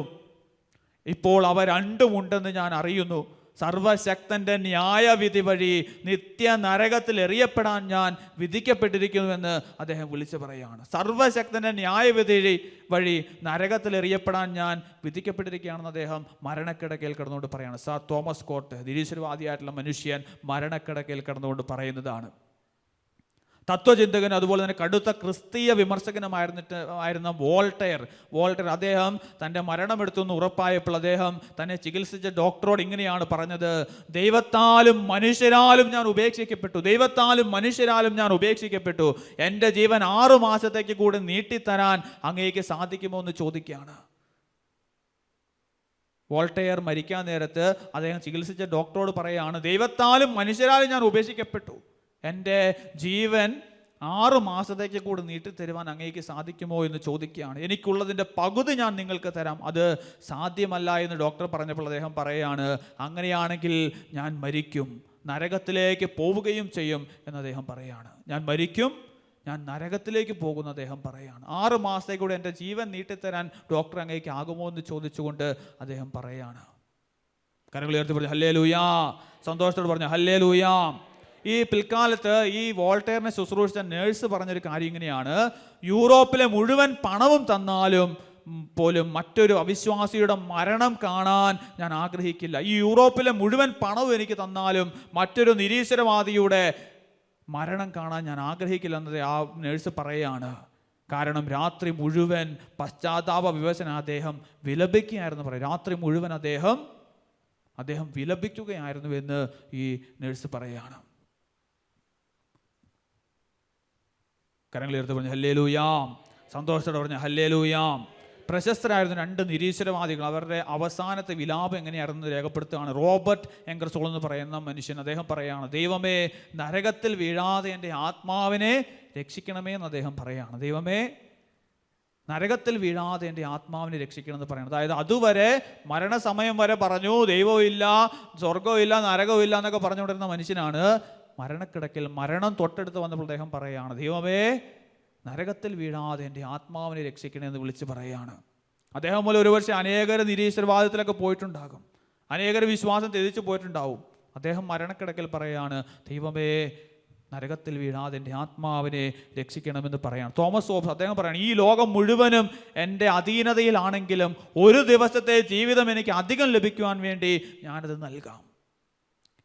ഇപ്പോൾ അവ രണ്ടുമുണ്ടെന്ന് ഞാൻ അറിയുന്നു. സർവശക്തൻ്റെ ന്യായവിധി വഴി നിത്യ നരകത്തിൽ എറിയപ്പെടാൻ ഞാൻ വിധിക്കപ്പെട്ടിരിക്കുന്നുവെന്ന് അദ്ദേഹം വിളിച്ചു പറയുകയാണ്. സർവശക്തൻ്റെ ന്യായവിധി വഴി നരകത്തിൽ എറിയപ്പെടാൻ ഞാൻ വിധിക്കപ്പെട്ടിരിക്കുകയാണെന്ന് അദ്ദേഹം മരണക്കിടക്കയിൽ കിടന്നുകൊണ്ട് പറയുകയാണ്. സർ തോമസ് കോട്ട്, നിരീശ്വരവാദിയായിട്ടുള്ള മനുഷ്യൻ മരണക്കിടക്കയിൽ കിടന്നുകൊണ്ട് തത്വചിന്തകൻ അതുപോലെ തന്നെ കടുത്ത ക്രിസ്തീയ വിമർശകനുമായിരുന്ന വോൾട്ടയർ, അദ്ദേഹം തൻ്റെ മരണമെടുത്തെന്ന് ഉറപ്പായപ്പോൾ അദ്ദേഹം തന്നെ ചികിത്സിച്ച ഡോക്ടറോട് ഇങ്ങനെയാണ് പറഞ്ഞത്, ദൈവത്താലും മനുഷ്യരാലും ഞാൻ ഉപേക്ഷിക്കപ്പെട്ടു, എൻ്റെ ജീവൻ 6 മാസത്തേക്ക് കൂടി നീട്ടിത്തരാൻ അങ്ങേക്ക് സാധിക്കുമോ എന്ന് ചോദിക്കുകയാണ്. വോൾട്ടയർ മരിക്കാൻ നേരത്ത് അദ്ദേഹം ചികിത്സിച്ച ഡോക്ടറോട് പറയുകയാണ്, ദൈവത്താലും മനുഷ്യരാലും ഞാൻ ഉപേക്ഷിക്കപ്പെട്ടു, എൻ്റെ ജീവൻ 6 മാസത്തേക്ക് കൂടി നീട്ടിത്തരുവാൻ അങ്ങേക്ക് സാധിക്കുമോ എന്ന് ചോദിക്കുകയാണ്. എനിക്കുള്ളതിൻ്റെ പകുതി ഞാൻ നിങ്ങൾക്ക് തരാം, അത് സാധ്യമല്ല എന്ന് ഡോക്ടർ പറഞ്ഞപ്പോൾ അദ്ദേഹം പറയുകയാണ്, അങ്ങനെയാണെങ്കിൽ ഞാൻ മരിക്കും, നരകത്തിലേക്ക് പോവുകയും ചെയ്യും എന്ന് അദ്ദേഹം പറയുകയാണ്. ഞാൻ മരിക്കും, ഞാൻ നരകത്തിലേക്ക് പോകുമെന്ന് അദ്ദേഹം പറയുകയാണ്. 6 മാസത്തേക്ക് കൂടി എൻ്റെ ജീവൻ നീട്ടിത്തരാൻ ഡോക്ടർ അങ്ങേക്ക് ആകുമോ എന്ന് ചോദിച്ചുകൊണ്ട് അദ്ദേഹം പറയുകയാണ്. കരങ്ങൾ ഉയർത്തി പറഞ്ഞു ഹല്ലേലൂയാ, സന്തോഷത്തോട് പറഞ്ഞു ഹല്ലേലൂയാ. ഈ പിൽക്കാലത്ത് ഈ വോൾട്ടയറിനെ ശുശ്രൂഷിച്ച നേഴ്സ് പറഞ്ഞൊരു കാര്യം ഇങ്ങനെയാണ്, യൂറോപ്പിലെ മുഴുവൻ പണവും തന്നാലും പോലും മറ്റൊരു അവിശ്വാസിയുടെ മരണം കാണാൻ ഞാൻ ആഗ്രഹിക്കില്ല. ഈ യൂറോപ്പിലെ മുഴുവൻ പണവും എനിക്ക് തന്നാലും മറ്റൊരു നിരീശ്വരവാദിയുടെ മരണം കാണാൻ ഞാൻ ആഗ്രഹിക്കില്ല എന്നത് ആ നേഴ്സ് പറയുകയാണ്. കാരണം രാത്രി മുഴുവൻ പശ്ചാത്താപ വിവശന അദ്ദേഹം വിലപിക്കുകയായിരുന്നു പറയും. രാത്രി മുഴുവൻ അദ്ദേഹം വിലപിക്കുകയായിരുന്നു എന്ന് ഈ നേഴ്സ് പറയുകയാണ്. കരങ്ങൾ ഉയർത്തി പറഞ്ഞു ഹല്ലേലൂയാം, സന്തോഷത്തോടെ പറഞ്ഞു ഹല്ലേലൂയാം. പ്രശസ്തരായിരുന്ന 2 നിരീശ്വരവാദികൾ, അവരുടെ അവസാനത്തെ വിലാപം എങ്ങനെയായിരുന്നു രേഖപ്പെടുത്തുകയാണ്. റോബർട്ട് എങ്കർസോൾ എന്ന് പറയുന്ന മനുഷ്യൻ, അദ്ദേഹം പറയുകയാണ്, ദൈവമേ നരകത്തിൽ വീഴാതെ എൻ്റെ ആത്മാവിനെ രക്ഷിക്കണമേ എന്ന് അദ്ദേഹം പറയുകയാണ്. ദൈവമേ നരകത്തിൽ വീഴാതെ എൻ്റെ ആത്മാവിനെ രക്ഷിക്കണമെന്ന് പറയണം. അതായത് അതുവരെ മരണസമയം വരെ പറഞ്ഞു ദൈവവും ഇല്ല, സ്വർഗവും ഇല്ല, നരകവും ഇല്ല എന്നൊക്കെ പറഞ്ഞുകൊണ്ടിരുന്ന മനുഷ്യനാണ് മരണക്കിടക്കൽ മരണം തൊട്ടടുത്ത് വന്നപ്പോൾ അദ്ദേഹം പറയുകയാണ്, ദൈവമേ നരകത്തിൽ വീഴാതെ എൻ്റെ ആത്മാവിനെ രക്ഷിക്കണമെന്ന് വിളിച്ച് പറയുകയാണ്. അദ്ദേഹം മൂലം ഒരുപക്ഷെ അനേകർ നിരീശ്വരവാദത്തിലൊക്കെ പോയിട്ടുണ്ടാകും, അനേകർ വിശ്വാസം തെറ്റിച്ചു പോയിട്ടുണ്ടാവും. അദ്ദേഹം മരണക്കിടക്കൽ പറയുകയാണ്, ദൈവമേ നരകത്തിൽ വീഴാതെ എൻ്റെ ആത്മാവിനെ രക്ഷിക്കണമെന്ന് പറയാണ്. തോമസ് ഹോബ്സ് അദ്ദേഹം പറയാണ്, ഈ ലോകം മുഴുവനും എൻ്റെ അധീനതയിലാണെങ്കിലും ഒരു ദിവസത്തെ ജീവിതം എനിക്ക് അധികം ലഭിക്കുവാൻ വേണ്ടി ഞാനത് നൽകാം.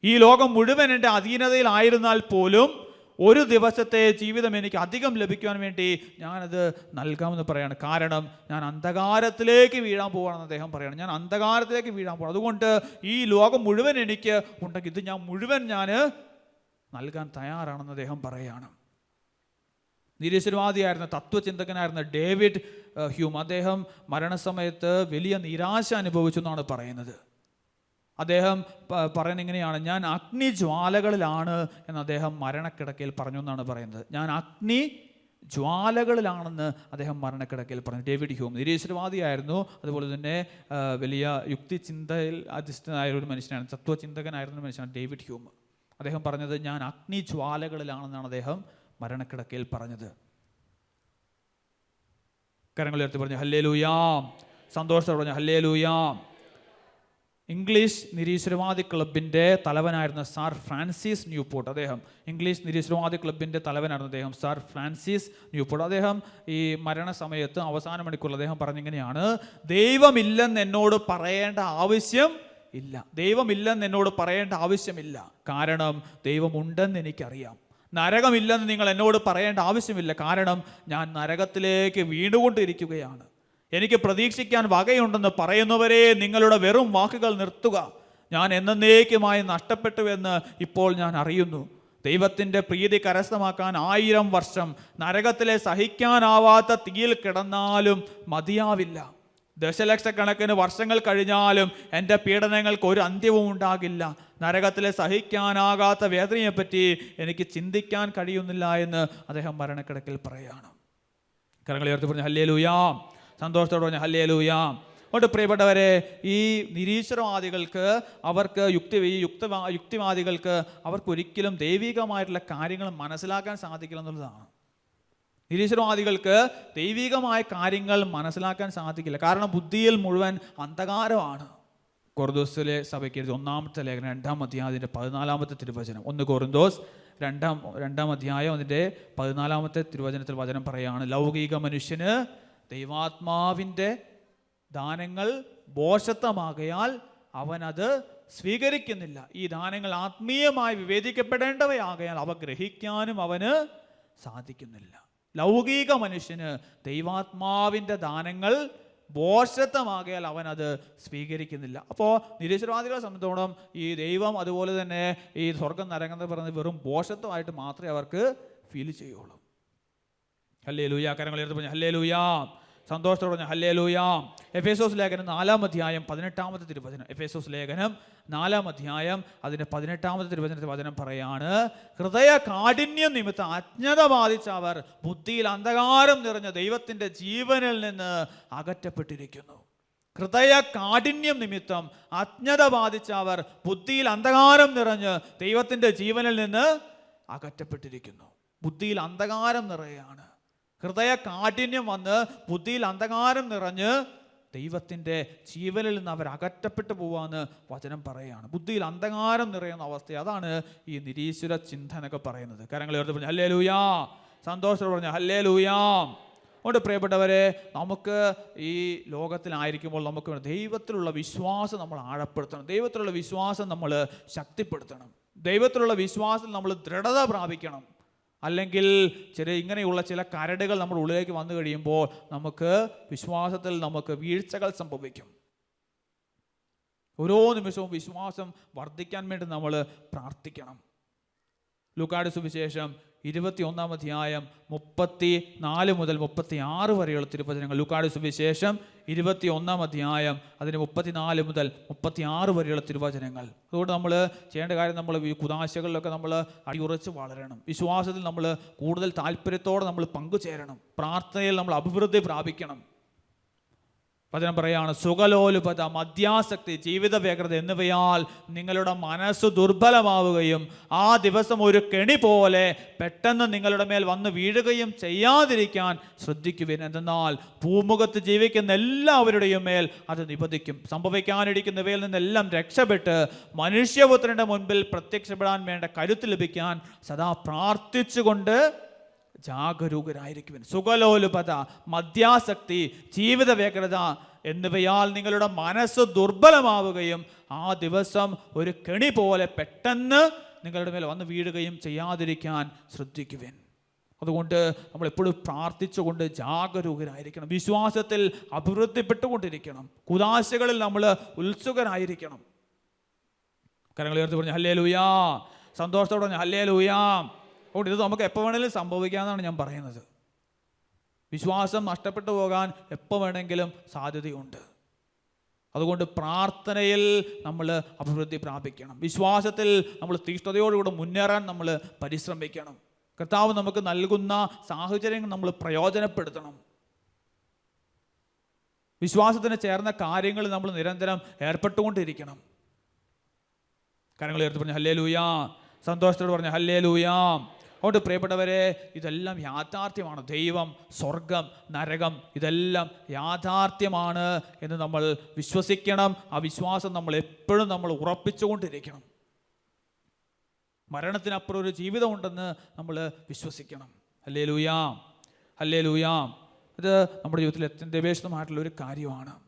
ഈ ലോകം മുഴുവൻ എൻ്റെ അധീനതയിലായിരുന്നാൽ പോലും ഒരു ദിവസത്തെ ജീവിതം എനിക്ക് അധികം ലഭിക്കുവാൻ വേണ്ടി ഞാനത് നൽകാമെന്ന് പറയാണ്. കാരണം ഞാൻ അന്ധകാരത്തിലേക്ക് വീഴാൻ പോവാണെന്ന് അദ്ദേഹം പറയാണ്. ഞാൻ അന്ധകാരത്തിലേക്ക് വീഴാൻ പോകണം. അതുകൊണ്ട് ഈ ലോകം മുഴുവൻ എനിക്ക് ഉണ്ടെങ്കിൽ ഇത് ഞാൻ മുഴുവൻ നൽകാൻ തയ്യാറാണെന്ന് അദ്ദേഹം പറയാണ്. നിരീശ്വരവാദിയായിരുന്ന തത്വചിന്തകനായിരുന്ന ഡേവിഡ് ഹ്യൂം അദ്ദേഹം മരണസമയത്ത് വലിയ നിരാശ അനുഭവിച്ചു എന്നാണ് പറയുന്നത്. അദ്ദേഹം പറയുന്നത് ഇങ്ങനെയാണ്, ഞാൻ അഗ്നിജ്വാലകളിലാണ് എന്ന് അദ്ദേഹം മരണക്കിടക്കയിൽ പറഞ്ഞു എന്നാണ് പറയുന്നത്. ഞാൻ അഗ്നി ജ്വാലകളിലാണെന്ന് അദ്ദേഹം മരണക്കിടക്കയിൽ പറഞ്ഞു. ഡേവിഡ് ഹ്യൂം നിരീശ്വരവാദിയായിരുന്നു, അതുപോലെ തന്നെ വലിയ യുക്തിചിന്തയിൽ അധിഷ്ഠിതനായ ഒരു മനുഷ്യനാണ്, തത്വചിന്തകനായിരുന്ന ഒരു മനുഷ്യനാണ് ഡേവിഡ് ഹ്യൂം. അദ്ദേഹം പറഞ്ഞത് ഞാൻ അഗ്നിജ്വാലകളിലാണെന്നാണ് അദ്ദേഹം മരണക്കിടക്കയിൽ പറഞ്ഞത്. കരങ്ങൾ ഉയർത്തി പറഞ്ഞു ഹല്ലേലൂയാ, സന്തോഷത്തോടെ പറഞ്ഞു ഹല്ലേലൂയാ. ഇംഗ്ലീഷ് നിരീശ്വരവാദി ക്ലബിൻ്റെ തലവനായിരുന്ന സാർ ഫ്രാൻസിസ് ന്യൂപോർട്ട്, അദ്ദേഹം ഇംഗ്ലീഷ് നിരീശ്വരവാദി ക്ലബിൻ്റെ തലവനായിരുന്നു അദ്ദേഹം, സാർ ഫ്രാൻസിസ് ന്യൂപോർട്ട്. അദ്ദേഹം ഈ മരണസമയത്ത് അവസാന മണിക്കൂറിൽ അദ്ദേഹം പറഞ്ഞിങ്ങനെയാണ്, ദൈവമില്ലെന്ന് എന്നോട് പറയേണ്ട ആവശ്യം ഇല്ല, ദൈവമില്ലെന്ന് എന്നോട് പറയേണ്ട ആവശ്യമില്ല, കാരണം ദൈവമുണ്ടെന്ന് എനിക്കറിയാം. നരകമില്ലെന്ന് നിങ്ങൾ എന്നോട് പറയേണ്ട ആവശ്യമില്ല, കാരണം ഞാൻ നരകത്തിലേക്ക് വീണുകൊണ്ടിരിക്കുകയാണ്. എനിക്ക് പ്രതീക്ഷിക്കാൻ വകയുണ്ടെന്ന് പറയുന്നവരെ നിങ്ങളുടെ വെറും വാക്കുകൾ നിർത്തുക. ഞാൻ എന്നേക്കുമായി നഷ്ടപ്പെട്ടുവെന്ന് ഇപ്പോൾ ഞാൻ അറിയുന്നു. ദൈവത്തിൻ്റെ പ്രീതി കരസ്ഥമാക്കാൻ 1000 വർഷം നരകത്തിലെ സഹിക്കാനാവാത്ത തീയിൽ കിടന്നാലും മതിയാവില്ല. ദശലക്ഷക്കണക്കിന് വർഷങ്ങൾ കഴിഞ്ഞാലും എൻ്റെ പീഡനങ്ങൾക്ക് ഒരു അന്ത്യവും ഉണ്ടാകില്ല. നരകത്തിലെ സഹിക്കാനാകാത്ത വേദനയെപ്പറ്റി എനിക്ക് ചിന്തിക്കാൻ കഴിയുന്നില്ല എന്ന് അദ്ദേഹം മരണക്കിടക്കിൽ പറയുകയാണ്. കരങ്ങൾ ഉയർത്തി പറഞ്ഞു ഹല്ലേലൂയാ, സന്തോഷത്തോടെ പറഞ്ഞു ഹല്ലേലൂയാ. അതുകൊണ്ട് പ്രിയപ്പെട്ടവരെ, ഈ നിരീശ്വരവാദികൾക്ക് അവർക്ക് യുക്തിവാദികൾക്ക് അവർക്കൊരിക്കലും ദൈവികമായിട്ടുള്ള കാര്യങ്ങൾ മനസ്സിലാക്കാൻ സാധിക്കില്ല എന്നുള്ളതാണ്. നിരീശ്വരവാദികൾക്ക് ദൈവികമായ കാര്യങ്ങൾ മനസ്സിലാക്കാൻ സാധിക്കില്ല, കാരണം ബുദ്ധിയിൽ മുഴുവൻ അന്ധകാരമാണ്. കൊറിന്തോസിലെ സഭയ്ക്ക് 1-ാമത്തെ ലേഖനം 2-ാം അധ്യായത്തിൻ്റെ 14-ാമത്തെ തിരുവചനം. 1 കൊറിന്തോസ് 2-ാം അധ്യായം അതിൻ്റെ 14-ാമത്തെ തിരുവചനത്തിൽ വചനം പറയുകയാണ്, ലൗകിക മനുഷ്യന് ദൈവാത്മാവിൻ്റെ ദാനങ്ങൾ ഭോഷത്വമാകയാൽ അവനത് സ്വീകരിക്കുന്നില്ല. ഈ ദാനങ്ങൾ ആത്മീയമായി വിവേചിക്കപ്പെടേണ്ടവയാകയാൽ അവ ഗ്രഹിക്കാനും അവന് സാധിക്കുന്നില്ല. ലൗകിക മനുഷ്യന് ദൈവാത്മാവിൻ്റെ ദാനങ്ങൾ ഭോഷത്വമാകയാൽ അവനത് സ്വീകരിക്കുന്നില്ല. അപ്പോൾ നിരീശ്വരവാദികളെ സംബന്ധിച്ചോളം ഈ ദൈവം അതുപോലെ തന്നെ ഈ സ്വർഗം നരകം എന്ന് പറയുന്നത് വെറും ഭോഷത്വമായിട്ട് മാത്രമേ അവർക്ക് ഫീൽ ചെയ്യുള്ളൂ. ഹല്ലേലൂയ, കരങ്ങൾ ഉയർത്തി പറഞ്ഞു ഹല്ലേലൂയ, സന്തോഷത്തോടെ പറഞ്ഞു ഹല്ലേലൂയ. എഫേസോസ് ലേഖനം 4-ാം അധ്യായം 18-ാമത്തെ തിരുവചനം. എഫേസോസ് ലേഖനം 4-ാം അധ്യായം അതിൻ്റെ 18-ാമത്തെ തിരുവചനത്തിൽ വചനം പറയാണ്, ഹൃദയ കാഠിന്യം നിമിത്തം അജ്ഞത ബാധിച്ച അവർ ബുദ്ധിയിൽ അന്ധകാരം നിറഞ്ഞ ദൈവത്തിൻ്റെ ജീവനിൽ നിന്ന് അകറ്റപ്പെട്ടിരിക്കുന്നു. ഹൃദയ കാഠിന്യം നിമിത്തം അജ്ഞത ബാധിച്ച അവർ ബുദ്ധിയിൽ അന്ധകാരം നിറഞ്ഞ് ദൈവത്തിൻ്റെ ജീവനിൽ നിന്ന് അകറ്റപ്പെട്ടിരിക്കുന്നു. ബുദ്ധിയിൽ അന്ധകാരം നിറയാണ്. ഹൃദയ കാഠിന്യം വന്ന് ബുദ്ധിയിൽ അന്ധകാരം നിറഞ്ഞ് ദൈവത്തിൻ്റെ ജീവനിൽ നിന്ന് അവർ അകറ്റപ്പെട്ടു പോവാന്ന് വചനം പറയുകയാണ്. ബുദ്ധിയിൽ അന്ധകാരം നിറയുന്ന അവസ്ഥ, അതാണ് ഈ നിരീശ്വര ചിന്ത എന്നൊക്കെ പറയുന്നത്. കരങ്ങൾ ഉയർത്തി പറഞ്ഞു ഹല്ലേലൂയാ, സന്തോഷത്തോടെ പറഞ്ഞു ഹല്ലേലൂയാ. അതുകൊണ്ട് പ്രിയപ്പെട്ടവരെ, നമുക്ക് ഈ ലോകത്തിലായിരിക്കുമ്പോൾ നമുക്ക് ദൈവത്തിലുള്ള വിശ്വാസം നമ്മൾ ആഴപ്പെടുത്തണം, ദൈവത്തിലുള്ള വിശ്വാസം നമ്മൾ ശക്തിപ്പെടുത്തണം, ദൈവത്തിലുള്ള വിശ്വാസം നമ്മൾ ദൃഢത പ്രാപിക്കണം. അല്ലെങ്കിൽ ഇങ്ങനെയുള്ള ചില കരടുകൾ നമ്മുടെ ഉള്ളിലേക്ക് വന്നു കഴിയുമ്പോൾ നമുക്ക് വിശ്വാസത്തിൽ നമുക്ക് വീഴ്ചകൾ സംഭവിക്കും. ഓരോ നിമിഷവും വിശ്വാസം വർദ്ധിക്കാൻ വേണ്ടി നമ്മൾ പ്രാർത്ഥിക്കണം. ലൂക്കായുടെ സുവിശേഷം 21-ാം അധ്യായം 34 മുതൽ 36 വരെയുള്ള തിരുവചനങ്ങൾ. ലൂക്കായുടെ സുവിശേഷം 21-ാം അധ്യായം അതിന് 34 മുതൽ 36 വരെയുള്ള തിരുവചനങ്ങൾ. അതുകൊണ്ട് നമ്മൾ ചെയ്യേണ്ട കാര്യം, നമ്മൾ ഈ കുദാശകളിലൊക്കെ നമ്മൾ അടിയുറച്ച് വളരണം. വിശ്വാസത്തിൽ നമ്മൾ കൂടുതൽ താല്പര്യത്തോടെ നമ്മൾ പങ്കുചേരണം. പ്രാർത്ഥനയിൽ നമ്മൾ അഭിവൃദ്ധി പ്രാപിക്കണം. വചനം പറയാണ്, സുഖലോലുപത, മദ്യാസക്തി, ജീവിത വ്യഗ്രത എന്നിവയാൽ നിങ്ങളുടെ മനസ്സ് ദുർബലമാവുകയും ആ ദിവസം ഒരു കെണി പോലെ പെട്ടെന്ന് നിങ്ങളുടെ മേൽ വന്ന് വീഴുകയും ചെയ്യാതിരിക്കാൻ ശ്രദ്ധിക്കുവിൻ. എന്തെന്നാൽ ഭൂമുഖത്ത് ജീവിക്കുന്ന എല്ലാവരുടെയും മേൽ അത് നിപതിക്കും. സംഭവിക്കാനിരിക്കുന്നവയിൽ നിന്നെല്ലാം രക്ഷപ്പെട്ട് മനുഷ്യപുത്രന്റെ മുൻപിൽ പ്രത്യക്ഷപ്പെടാൻ വേണ്ട കരുത്ത് ലഭിക്കാൻ സദാ പ്രാർത്ഥിച്ചുകൊണ്ട് ജാഗരൂകരായിരിക്കുവിൻ. സുഖലോലുപത, മദ്യാസക്തി, ജീവിത വ്യഗ്രത എന്നിവയാൽ നിങ്ങളുടെ മനസ്സ് ദുർബലമാവുകയും ആ ദിവസം ഒരു കെണി പോലെ പെട്ടെന്ന് നിങ്ങളുടെ മേൽ വന്ന് വീഴുകയും ചെയ്യാതിരിക്കാൻ ശ്രദ്ധിക്കുവിൻ. അതുകൊണ്ട് നമ്മൾ എപ്പോഴും പ്രാർത്ഥിച്ചുകൊണ്ട് ജാഗരൂകരായിരിക്കണം. വിശ്വാസത്തിൽ അഭിവൃദ്ധിപ്പെട്ടുകൊണ്ടിരിക്കണം. കുദാശകളിൽ നമ്മൾ ഉത്സുകരായിരിക്കണം. കരങ്ങൾ ഉയർത്തി പറഞ്ഞ് ഹല്ലേലൂയാ, സന്തോഷത്തോടെ പറഞ്ഞ് ഹല്ലേലൂയാ. അതുകൊണ്ട് ഇത് നമുക്ക് എപ്പോൾ വേണമെങ്കിലും സംഭവിക്കാമെന്നാണ് ഞാൻ പറയുന്നത്. വിശ്വാസം നഷ്ടപ്പെട്ടു പോകാൻ എപ്പോൾ വേണമെങ്കിലും സാധ്യതയുണ്ട്. അതുകൊണ്ട് പ്രാർത്ഥനയിൽ നമ്മൾ അഭിവൃദ്ധി പ്രാപിക്കണം. വിശ്വാസത്തിൽ നമ്മൾ തീഷ്ണതയോടുകൂടെ മുന്നേറാൻ നമ്മൾ പരിശ്രമിക്കണം. കർത്താവ് നമുക്ക് നൽകുന്ന സാഹചര്യങ്ങൾ നമ്മൾ പ്രയോജനപ്പെടുത്തണം. വിശ്വാസത്തിന് ചേർന്ന കാര്യങ്ങൾ നമ്മൾ നിരന്തരം ഏർപ്പെട്ടുകൊണ്ടിരിക്കണം. കരങ്ങൾ ഉയർത്തി പറഞ്ഞ ഹല്ലേലൂയാ, സന്തോഷത്തോട് പറഞ്ഞ ഹല്ലേലൂയാ. അതുകൊണ്ട് പ്രിയപ്പെട്ടവരെ, ഇതെല്ലാം യാഥാർത്ഥ്യമാണ്. ദൈവം, സ്വർഗം, നരകം ഇതെല്ലാം യാഥാർത്ഥ്യമാണ് എന്ന് നമ്മൾ വിശ്വസിക്കണം. ആ വിശ്വാസം നമ്മൾ എപ്പോഴും നമ്മൾ ഉറപ്പിച്ചുകൊണ്ടിരിക്കണം. മരണത്തിനപ്പുറം ഒരു ജീവിതമുണ്ടെന്ന് നമ്മൾ വിശ്വസിക്കണം. ഹല്ലേലൂയാ, ഹല്ലേലൂയാ. ഇത് നമ്മുടെ ജീവിതത്തിൽ അത്യന്താപേക്ഷിതമായിട്ടുള്ള ഒരു കാര്യമാണ്.